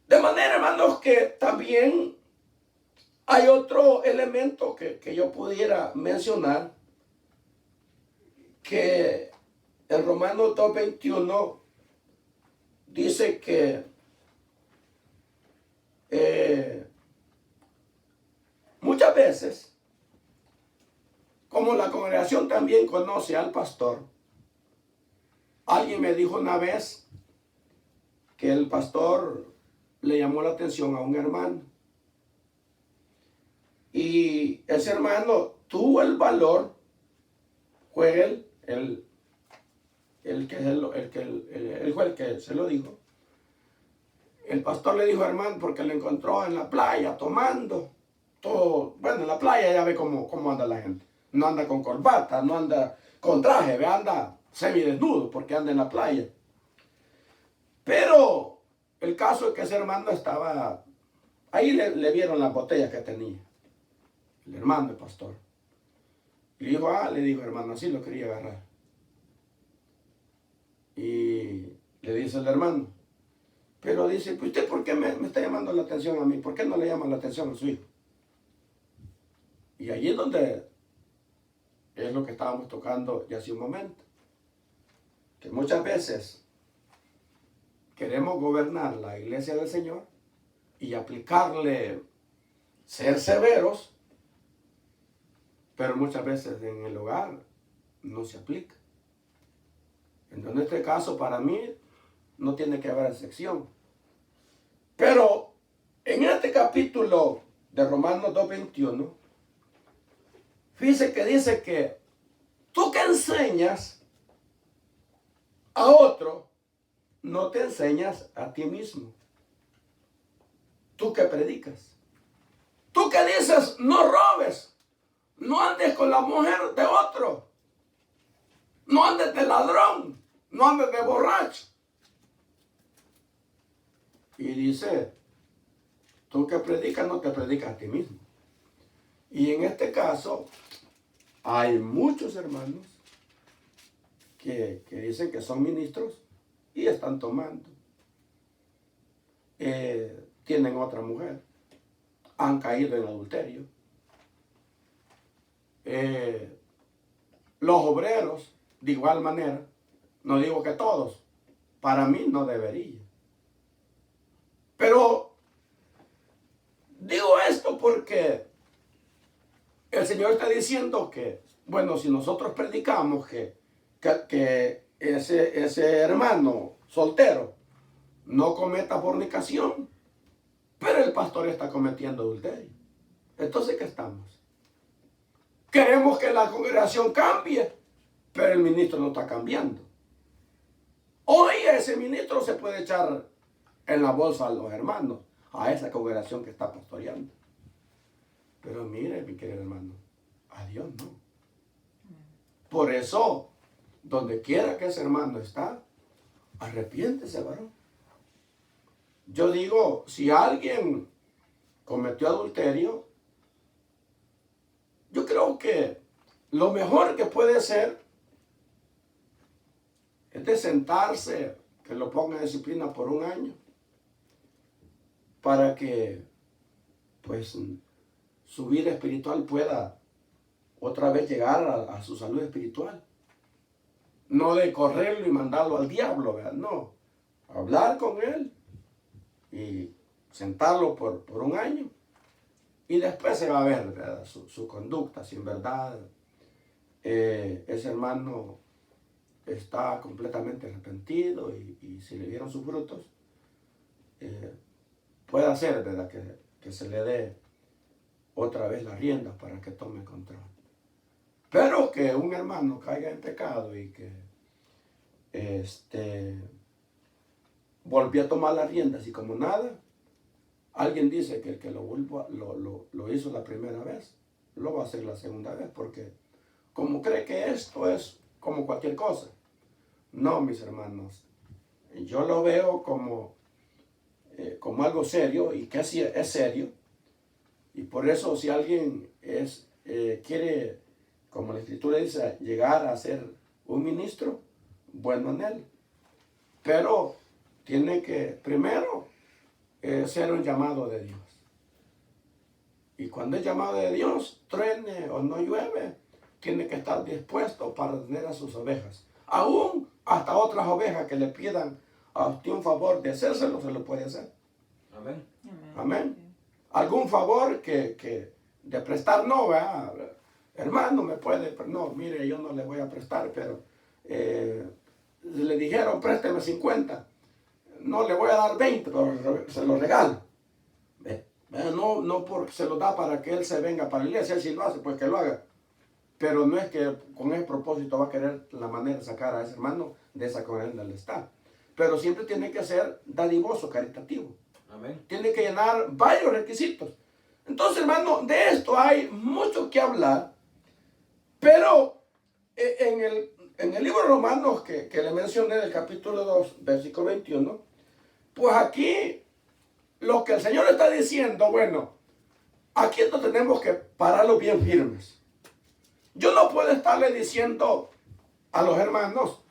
De manera, hermanos, que también hay otro elemento que yo pudiera mencionar, que en Romanos 2:21 dice que muchas veces, como la congregación también conoce al pastor, alguien me dijo una vez que el pastor le llamó la atención a un hermano. Y ese hermano tuvo el valor, fue él fue el que se lo dijo. El pastor le dijo, hermano, porque le encontró en la playa tomando. Todo, bueno, en la playa ya ve cómo anda la gente. No anda con corbata, no anda con traje, ve, anda semidesnudo porque anda en la playa. Pero el caso es que ese hermano estaba, ahí le vieron las botellas que tenía. El hermano, el pastor. Y le dijo, hermano, así lo quería agarrar. Y le dice el hermano, pero dice, pues usted, ¿por qué me está llamando la atención a mí? ¿Por qué no le llama la atención a su hijo? Y allí es donde es lo que estábamos tocando ya hace un momento. Que muchas veces queremos gobernar la iglesia del Señor y aplicarle, ser severos, pero muchas veces en el hogar no se aplica. Entonces, en este caso, para mí, no tiene que haber excepción. Pero en este capítulo de Romanos 2:21, fíjese que dice que tú que enseñas a otro, no te enseñas a ti mismo. Tú que predicas. Tú que dices, no robes. No andes con la mujer de otro. No andes de ladrón. No andes de borracho. Y dice, tú que predicas, no te predicas a ti mismo. Y en este caso, hay muchos hermanos que dicen que son ministros y están tomando. Tienen otra mujer. Han caído en adulterio. Los obreros, de igual manera, no digo que todos, para mí no debería. Pero digo esto porque el Señor está diciendo que, bueno, si nosotros predicamos que ese hermano soltero no cometa fornicación, pero el pastor está cometiendo adulterio. Entonces, ¿qué estamos? Queremos que la congregación cambie, pero el ministro no está cambiando. Hoy ese ministro se puede echar en la bolsa a los hermanos, a esa congregación que está pastoreando. Pero mire, mi querido hermano, a Dios no. Por eso, donde quiera que ese hermano está, arrepiéntese, varón. Yo digo, si alguien cometió adulterio, yo creo que lo mejor que puede ser es de sentarse, que lo ponga en disciplina por un año, para que, pues, su vida espiritual pueda otra vez llegar a su salud espiritual. No de correrlo y mandarlo al diablo, ¿verdad? No, hablar con él y sentarlo por un año. Y después se va a ver, ¿verdad?, su conducta, si en verdad ese hermano está completamente arrepentido y si le dieron sus frutos, puede hacer, ¿verdad?, que se le dé otra vez las riendas para que tome control. Pero que un hermano caiga en pecado y que volvió a tomar las riendas y como nada, alguien dice que el que lo hizo la primera vez, lo va a hacer la segunda vez, porque como cree que esto es como cualquier cosa. No, mis hermanos, yo lo veo como algo serio y que es serio. Y por eso si alguien quiere como la Escritura dice, llegar a ser un ministro, bueno en él. Pero tiene que primero ser un llamado de Dios. Y cuando es llamado de Dios, truene o no llueve, tiene que estar dispuesto para tener a sus ovejas. Aún hasta otras ovejas que le pidan a usted un favor de hacérselo, se lo puede hacer. Amén. Amén. Algún favor que de prestar no, ¿verdad? Hermano, me puede, pero no, mire, yo no le voy a prestar, pero le dijeron, présteme 50. No le voy a dar 20, pero se lo regalo. No porque se lo da para que él se venga para la iglesia, él si lo hace, pues que lo haga. Pero no es que con ese propósito va a querer la manera de sacar a ese hermano de esa corriente donde está. Pero siempre tiene que ser dadivoso, caritativo. Amén. Tiene que llenar varios requisitos. Entonces, hermano, de esto hay mucho que hablar. Pero en el libro de Romanos que le mencioné, del capítulo 2, versículo 21, pues aquí lo que el Señor está diciendo, bueno, aquí no tenemos que pararlo bien firmes. Yo no puedo estarle diciendo a los hermanos,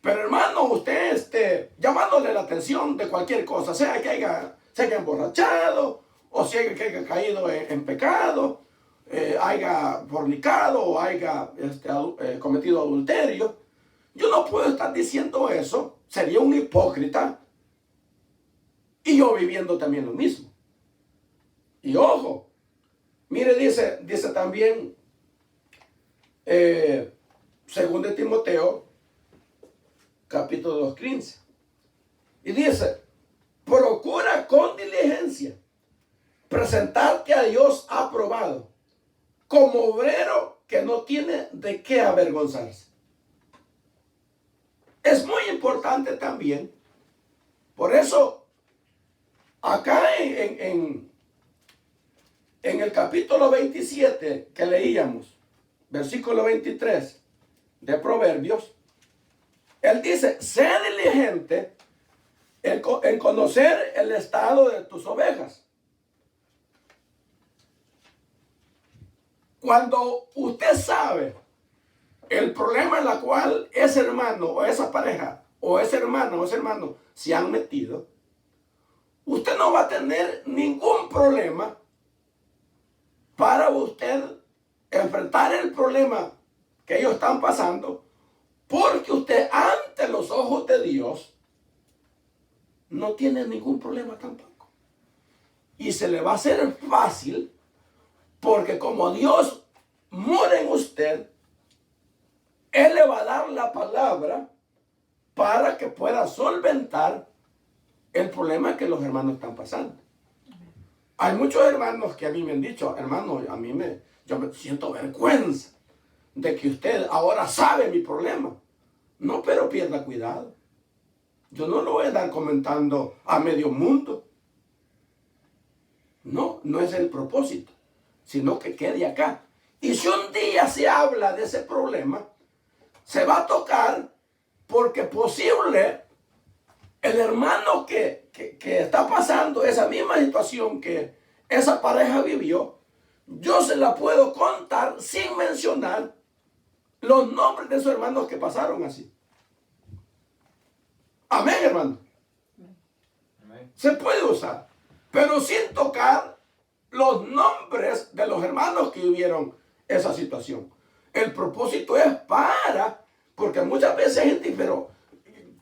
pero hermano, usted llamándole la atención de cualquier cosa, sea que se haya emborrachado, o sea que haya caído en pecado, haya fornicado, o haya cometido adulterio. Yo no puedo estar diciendo eso, sería un hipócrita, y yo viviendo también lo mismo. Y ojo, mire, dice también, según de Timoteo, capítulo 2, 15. Y dice, procura con diligencia presentarte a Dios aprobado, como obrero que no tiene de qué avergonzarse. Es muy importante también, por eso, acá en el capítulo 27 que leíamos, versículo 23 de Proverbios, él dice, sé diligente en conocer el estado de tus ovejas. Cuando usted sabe el problema en el cual ese hermano o esa pareja o ese hermano o ese hermano se han metido, usted no va a tener ningún problema para usted enfrentar el problema que ellos están pasando, porque usted ante los ojos de Dios no tiene ningún problema tampoco. Y se le va a hacer fácil, porque como Dios mora en usted, Él le va a dar la palabra para que pueda solventar el problema que los hermanos están pasando. Hay muchos hermanos que a mí me han dicho, hermano, yo me siento vergüenza de que usted ahora sabe mi problema. No, pero pierda cuidado. Yo no lo voy a dar comentando a medio mundo. No, no es el propósito, sino que quede acá. Y si un día se habla de ese problema, se va a tocar, porque posible el hermano que está pasando esa misma situación que esa pareja vivió, yo se la puedo contar sin mencionar los nombres de esos hermanos que pasaron así. Amén, hermano. Amén. Se puede usar, pero sin tocar los nombres de los hermanos que vivieron esa situación. El propósito es porque muchas veces hay gente, pero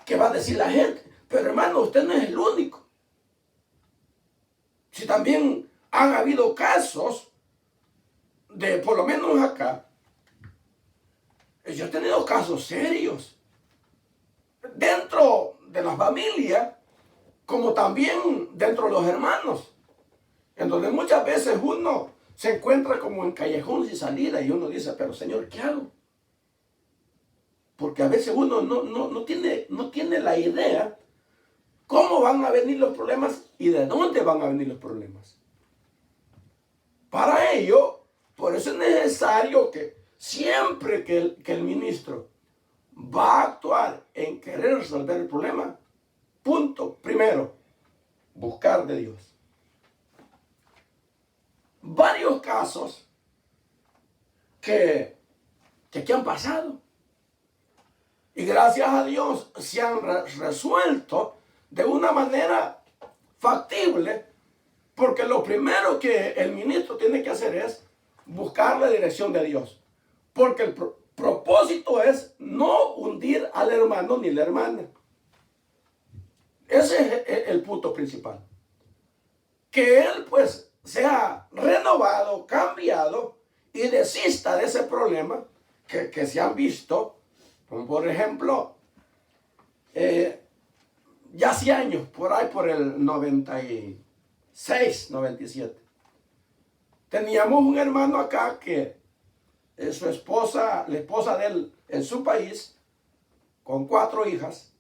¿qué va a decir la gente? Pero hermano, usted no es el único. Si también han habido casos de, por lo menos acá, yo he tenido casos serios dentro de la familia, como también dentro de los hermanos, en donde muchas veces uno se encuentra como en callejón sin salida y uno dice, pero Señor, ¿qué hago? Porque a veces uno no tiene la idea cómo van a venir los problemas y de dónde van a venir los problemas. Para ello, por eso es necesario que siempre que el ministro va a actuar en querer resolver el problema, punto, primero, buscar de Dios. Varios casos que que han pasado. Y gracias a Dios se han resuelto de una manera factible, porque lo primero que el ministro tiene que hacer es buscar la dirección de Dios. Porque el propósito es no hundir al hermano ni la hermana. Ese es el punto principal. Que él pues sea renovado, cambiado y desista de ese problema que se han visto, como por ejemplo, ya hace años, por ahí por el 96, 97. Teníamos un hermano acá que su esposa, la esposa de él en su país, con 4 hijas,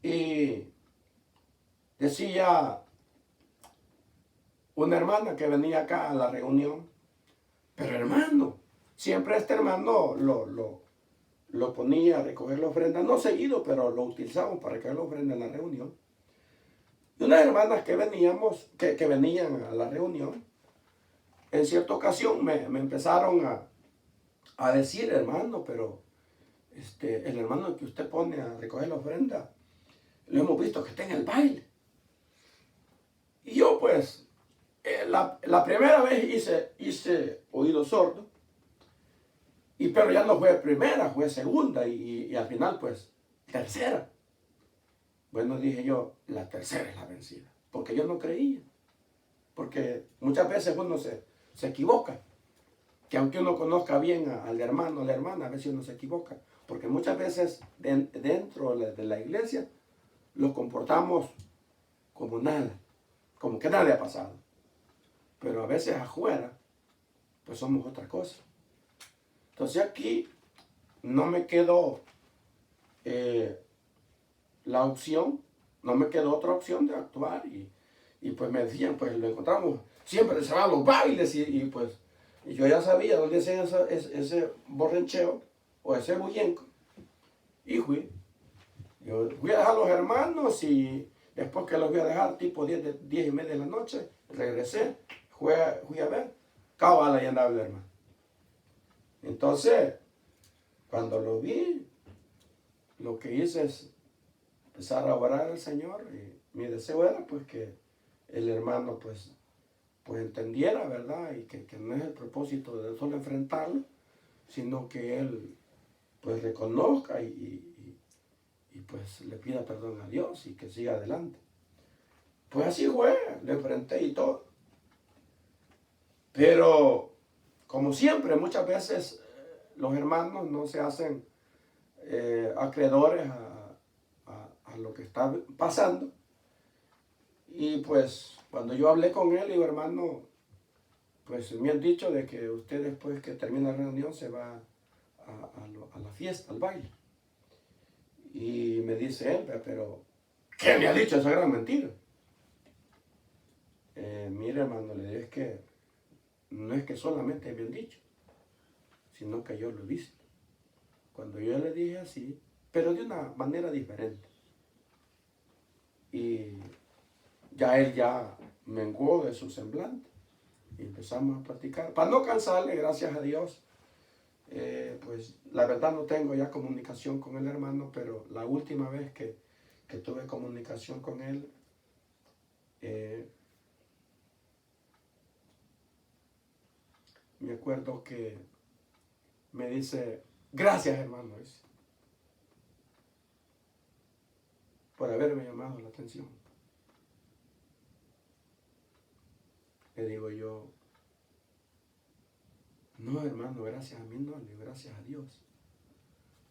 y decía una hermana que venía acá a la reunión, pero hermano, siempre este hermano lo ponía a recoger la ofrenda, no seguido, pero lo utilizamos para recoger la ofrenda en la reunión. Y unas hermanas que venían a la reunión, en cierta ocasión me empezaron a decir, hermano, pero el hermano que usted pone a recoger la ofrenda, lo hemos visto que está en el baile. Y yo pues, la primera vez hice oído sordo, pero ya no fue primera, fue segunda y al final pues tercera. Bueno, dije yo, la tercera es la vencida, porque yo no creía. Porque muchas veces uno se equivoca, que aunque uno conozca bien al hermano o la hermana, a veces uno se equivoca, porque muchas veces dentro de la iglesia lo comportamos como nada, como que nada ha pasado. Pero a veces afuera, pues somos otra cosa. Entonces aquí no me quedó la opción, no me quedó otra opción de actuar. Y pues me decían, pues lo encontramos, siempre se van a los bailes y yo ya sabía dónde hacían ese borrencheo o ese bullenco. Y fui a dejar a los hermanos y después que los fui a dejar tipo 10:30 de la noche, regresé, fui a ver, cabal ahí andaba el hermano. Entonces, cuando lo vi, lo que hice es empezar a orar al Señor y mi deseo era pues que el hermano pues entendiera, ¿verdad? Y que no es el propósito de solo enfrentarlo, sino que él pues reconozca y pues le pida perdón a Dios y que siga adelante. Pues así fue, le enfrenté y todo. Pero como siempre, muchas veces los hermanos no se hacen acreedores a lo que está pasando. Y pues cuando yo hablé con él, digo, hermano, pues me han dicho de que usted después que termina la reunión se va a la fiesta, al baile. Y me dice él, pero ¿qué me ha dicho esa gran mentira? Mire, hermano, le digo, es que no es que solamente me han dicho, sino que yo lo he visto. Cuando yo le dije así, pero de una manera diferente. Y ya él ya menguó de su semblante. Y empezamos a platicar. Para no cansarle, gracias a Dios, pues la verdad no tengo ya comunicación con el hermano, pero la última vez que tuve comunicación con él, me acuerdo que me dice, gracias hermano, por haberme llamado la atención. Le digo yo, no hermano, gracias a mí no, le digo, gracias a Dios.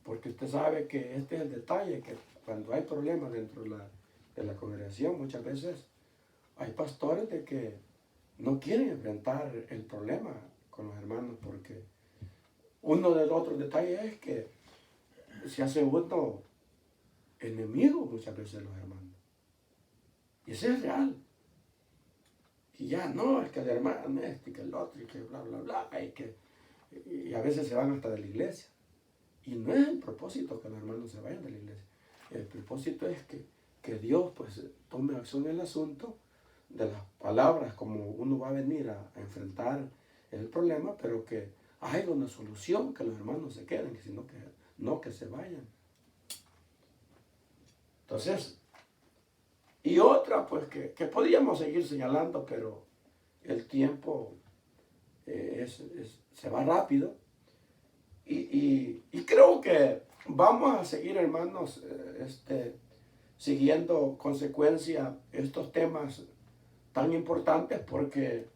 Porque usted sabe que este es el detalle, que cuando hay problemas dentro de la congregación, muchas veces hay pastores de que no quieren enfrentar el problema con los hermanos, porque uno de los otros detalles es que se hace uno enemigo muchas veces de los hermanos. Y eso es real. Y ya no, es que el hermano y que el otro, y que bla, bla, bla, y a veces se van hasta de la iglesia. Y no es el propósito que los hermanos se vayan de la iglesia. El propósito es que Dios pues tome acción en el asunto de las palabras, como uno va a venir a enfrentar el problema, pero que hay una solución, que los hermanos se queden, sino que no que se vayan. Entonces, y otra pues que podríamos seguir señalando, pero el tiempo se va rápido. Y creo que vamos a seguir, hermanos, siguiendo consecuencia estos temas tan importantes, porque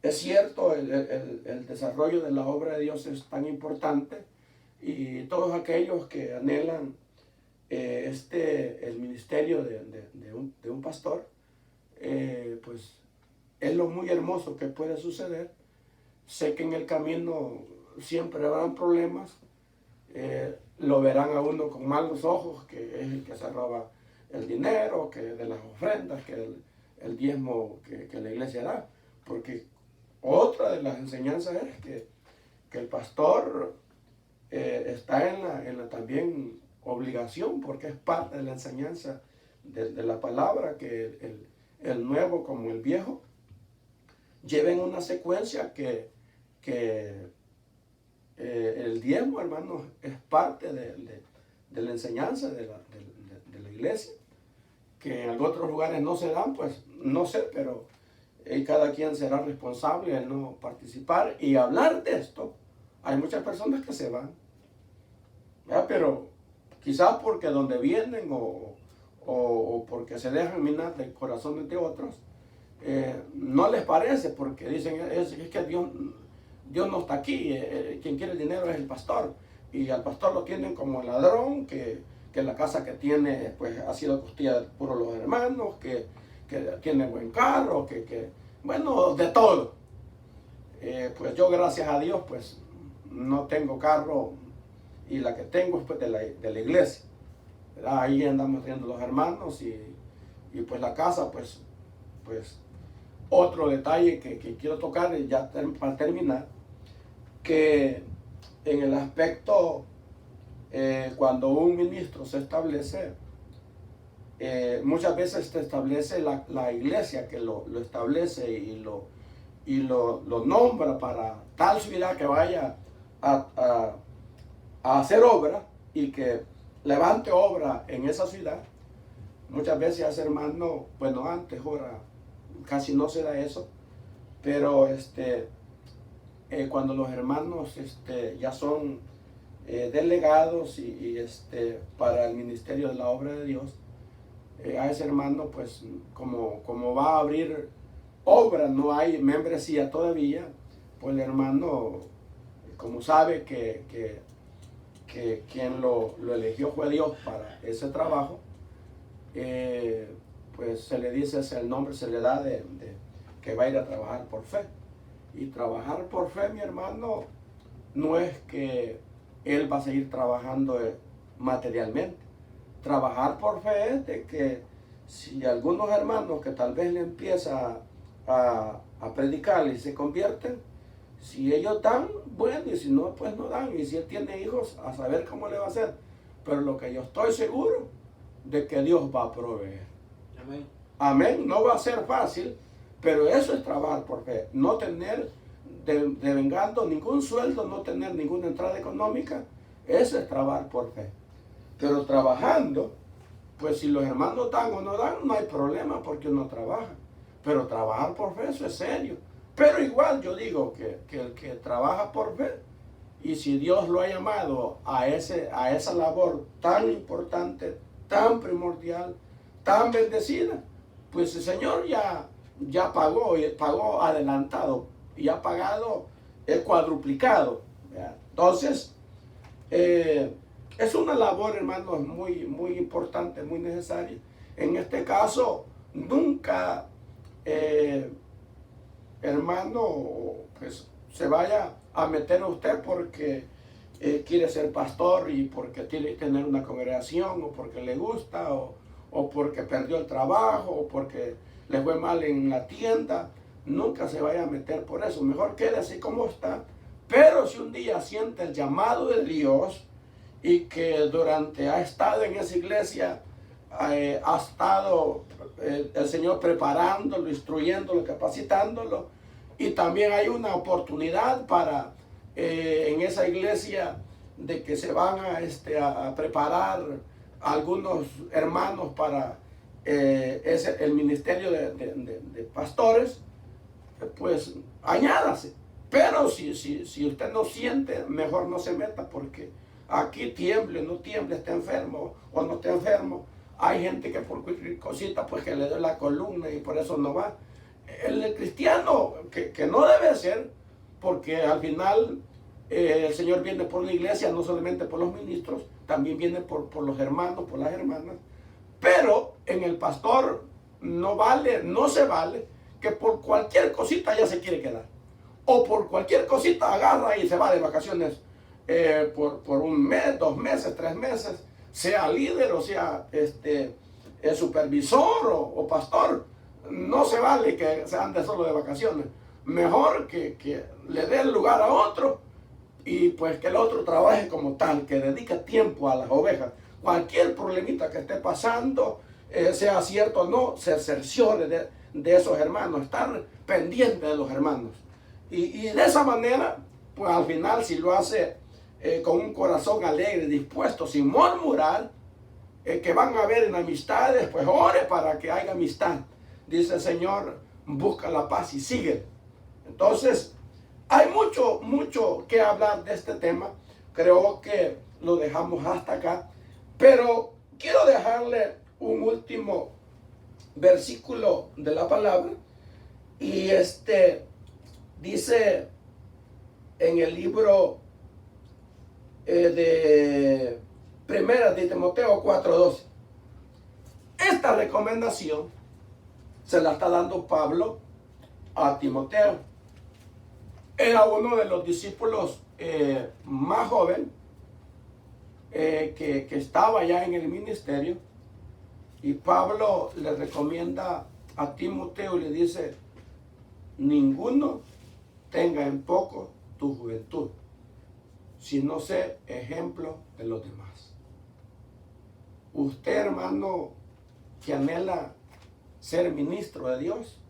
es cierto, el desarrollo de la obra de Dios es tan importante, y todos aquellos que anhelan el ministerio de un pastor, pues es lo muy hermoso que puede suceder. Sé que en el camino siempre habrán problemas, lo verán a uno con malos ojos, que es el que se roba el dinero, que de las ofrendas, que el diezmo que la iglesia da, porque otra de las enseñanzas es que el pastor está en la también obligación, porque es parte de la enseñanza de la palabra, que el nuevo como el viejo lleven una secuencia que el diezmo, hermanos, es parte de la enseñanza de la iglesia, que en otros lugares no se dan, pues no sé, pero cada quien será responsable de no participar y hablar de esto. Hay muchas personas que se van, ¿verdad? Pero quizás porque donde vienen o porque se dejan minar del corazón de otros, no les parece, porque dicen es que Dios no está aquí, quien quiere el dinero es el pastor, y al pastor lo tienen como ladrón, que la casa que tiene pues ha sido costilla por los hermanos, que tiene buen carro, bueno, de todo. Pues yo, gracias a Dios, pues no tengo carro, y la que tengo es pues de la iglesia, ¿verdad? Ahí andamos teniendo los hermanos, y pues la casa, pues otro detalle que quiero tocar ya para terminar, que en el aspecto cuando un ministro se establece, muchas veces se establece la iglesia que lo establece y lo nombra para tal ciudad que vaya a hacer obra y que levante obra en esa ciudad. Muchas veces hace, hermano, bueno, antes, ahora casi no se da eso, pero cuando los hermanos ya son delegados y para el ministerio de la obra de Dios, a ese hermano, pues como va a abrir obra, no hay membresía todavía, pues el hermano, como sabe que quien lo eligió fue Dios para ese trabajo, pues se le dice, el nombre se le da de que va a ir a trabajar por fe. Y trabajar por fe, mi hermano, no es que él va a seguir trabajando materialmente. Trabajar por fe es de que si algunos hermanos que tal vez le empieza a predicar y se convierten, si ellos dan, bueno, y si no, pues no dan. Y si él tiene hijos, a saber cómo le va a hacer. Pero lo que yo estoy seguro de que Dios va a proveer. Amén. Amén. No va a ser fácil, pero eso es trabajar por fe. No tener devengando ningún sueldo, no tener ninguna entrada económica, eso es trabajar por fe. Pero trabajando, pues si los hermanos dan o no dan, no hay problema porque uno trabaja. Pero trabajar por fe, eso es serio. Pero igual yo digo que el que trabaja por fe, y si Dios lo ha llamado a esa labor tan importante, tan primordial, tan bendecida, pues el Señor ya pagó adelantado, y ha pagado cuadruplicado, ¿verdad? Entonces, es una labor, hermanos, muy, muy importante, muy necesaria. En este caso, nunca, hermano, pues se vaya a meter a usted porque quiere ser pastor y porque tiene que tener una congregación, o porque le gusta, o porque perdió el trabajo, o porque le fue mal en la tienda. Nunca se vaya a meter por eso. Mejor quede así como está. Pero si un día siente el llamado de Dios y que ha estado en esa iglesia, ha estado el Señor preparándolo, instruyéndolo, capacitándolo, Y también hay una oportunidad para en esa iglesia de que se van a preparar algunos hermanos para el ministerio de pastores, pues añádase. Pero si usted no siente, mejor no se meta, porque aquí tiemble, no tiemble, esté enfermo o no esté enfermo. Hay gente que por cualquier cosita pues que le duele la columna y por eso no va. El cristiano que no debe ser, porque al final el Señor viene por la iglesia, no solamente por los ministros, también viene por los hermanos, por las hermanas. Pero en el pastor no se vale que por cualquier cosita ya se quiere quedar. O por cualquier cosita agarra y se va de vacaciones por un mes, 2 meses, 3 meses, sea líder o sea supervisor o pastor. No se vale que se ande solo de vacaciones. Mejor que le dé el lugar a otro y pues que el otro trabaje como tal, que dedique tiempo a las ovejas. Cualquier problemita que esté pasando, sea cierto o no, se cerciore de esos hermanos, estar pendiente de los hermanos. Y de esa manera, pues al final, si lo hace con un corazón alegre, dispuesto, sin murmurar, que van a haber en amistades, pues ore para que haya amistad. Dice el Señor, busca la paz y sigue. Entonces, hay mucho que hablar de este tema. Creo que lo dejamos hasta acá. Pero quiero dejarle un último versículo de la palabra. Y dice en el libro de Primera de Timoteo 4:12. Esta recomendación se la está dando Pablo a Timoteo. Era uno de los discípulos más joven que estaba ya en el ministerio. Y Pablo le recomienda a Timoteo y le dice: ninguno tenga en poco tu juventud, sino sé ejemplo de los demás. Usted, hermano, que anhela ser ministro de Dios,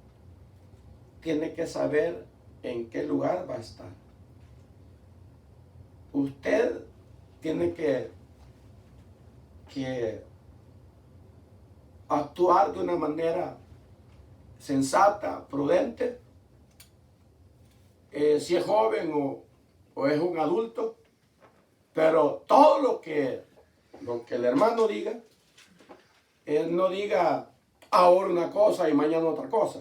tiene que saber en qué lugar va a estar. Usted tiene que actuar de una manera sensata, prudente, si es joven o es un adulto, pero todo lo que el hermano diga, él no diga ahora una cosa y mañana otra cosa.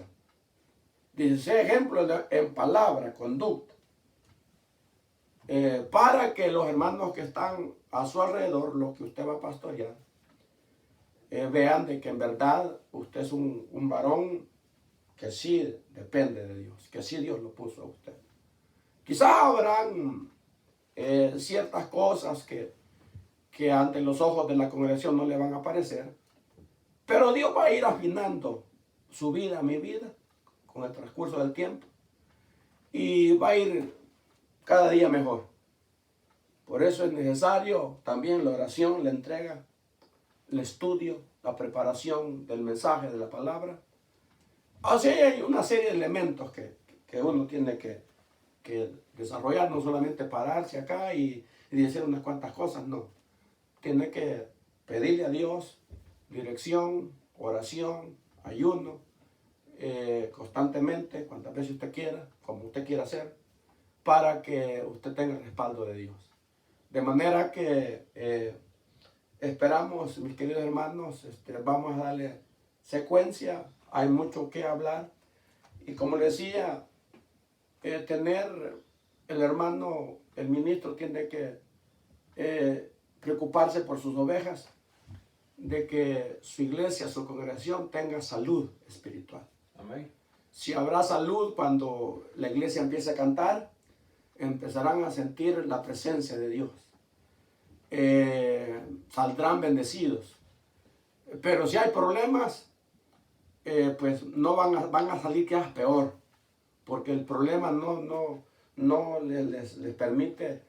Dice, sé ejemplo en palabra, conducta, para que los hermanos que están a su alrededor, los que usted va a pastorear, vean de que en verdad usted es un varón que sí depende de Dios, que sí Dios lo puso a usted. Quizás habrán ciertas cosas que ante los ojos de la congregación no le van a parecer, pero Dios va a ir afinando su vida, mi vida, con el transcurso del tiempo, y va a ir cada día mejor. Por eso es necesario también la oración, la entrega, el estudio, la preparación del mensaje, de la palabra. Así hay una serie de elementos que uno tiene que desarrollar, no solamente pararse acá y decir unas cuantas cosas, no. Tiene que pedirle a Dios dirección, oración, ayuno, constantemente, cuantas veces usted quiera, como usted quiera hacer, para que usted tenga el respaldo de Dios. De manera que esperamos, mis queridos hermanos, vamos a darle secuencia, hay mucho que hablar. Y como les decía, tener el hermano, el ministro tiene que preocuparse por sus ovejas, de que su iglesia, su congregación tenga salud espiritual. Amén. Si habrá salud cuando la iglesia empiece a cantar, empezarán a sentir la presencia de Dios. Saldrán bendecidos. Pero si hay problemas, pues no van a salir quizás peor, porque el problema no les permite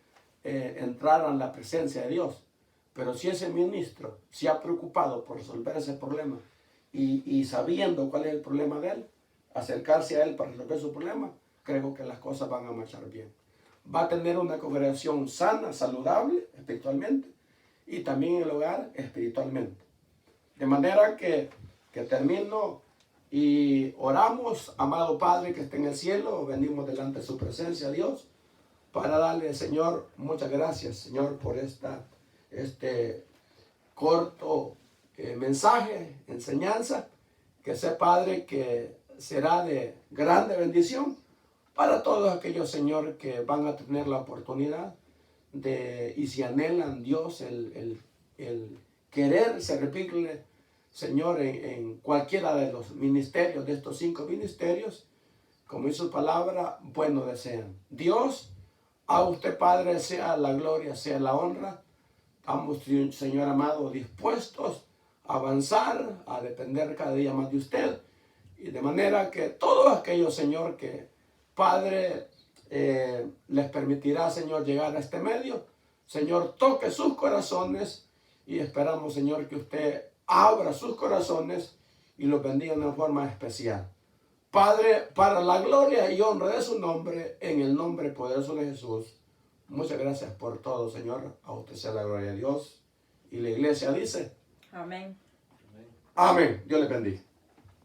entrar a la presencia de Dios. Pero si ese ministro se ha preocupado por resolver ese problema y sabiendo cuál es el problema de él, acercarse a él para resolver su problema, creo que las cosas van a marchar bien. Va a tener una congregación sana, saludable espiritualmente y también en el hogar espiritualmente. De manera que termino y oramos, amado Padre que está en el cielo, venimos delante de su presencia, Dios, para darle, Señor, muchas gracias, Señor, por este corto mensaje, enseñanza, que sé, Padre, que será de grande bendición para todos aquellos, Señor, que van a tener la oportunidad y si anhelan, Dios, el querer servirle, Señor, en cualquiera de los ministerios, de estos 5 ministerios, como dice su palabra, bueno desean. Dios, a usted, Padre, sea la gloria, sea la honra. Estamos, Señor amado, dispuestos a avanzar, a depender cada día más de usted. Y de manera que todos aquellos, Señor, que Padre les permitirá, Señor, llegar a este medio, Señor, toque sus corazones y esperamos, Señor, que usted abra sus corazones y los bendiga de una forma especial. Padre, para la gloria y honra de su nombre, en el nombre poderoso de Jesús, muchas gracias por todo, Señor. A usted sea la gloria de Dios. Y la iglesia dice, Amén. amén. Dios le bendiga.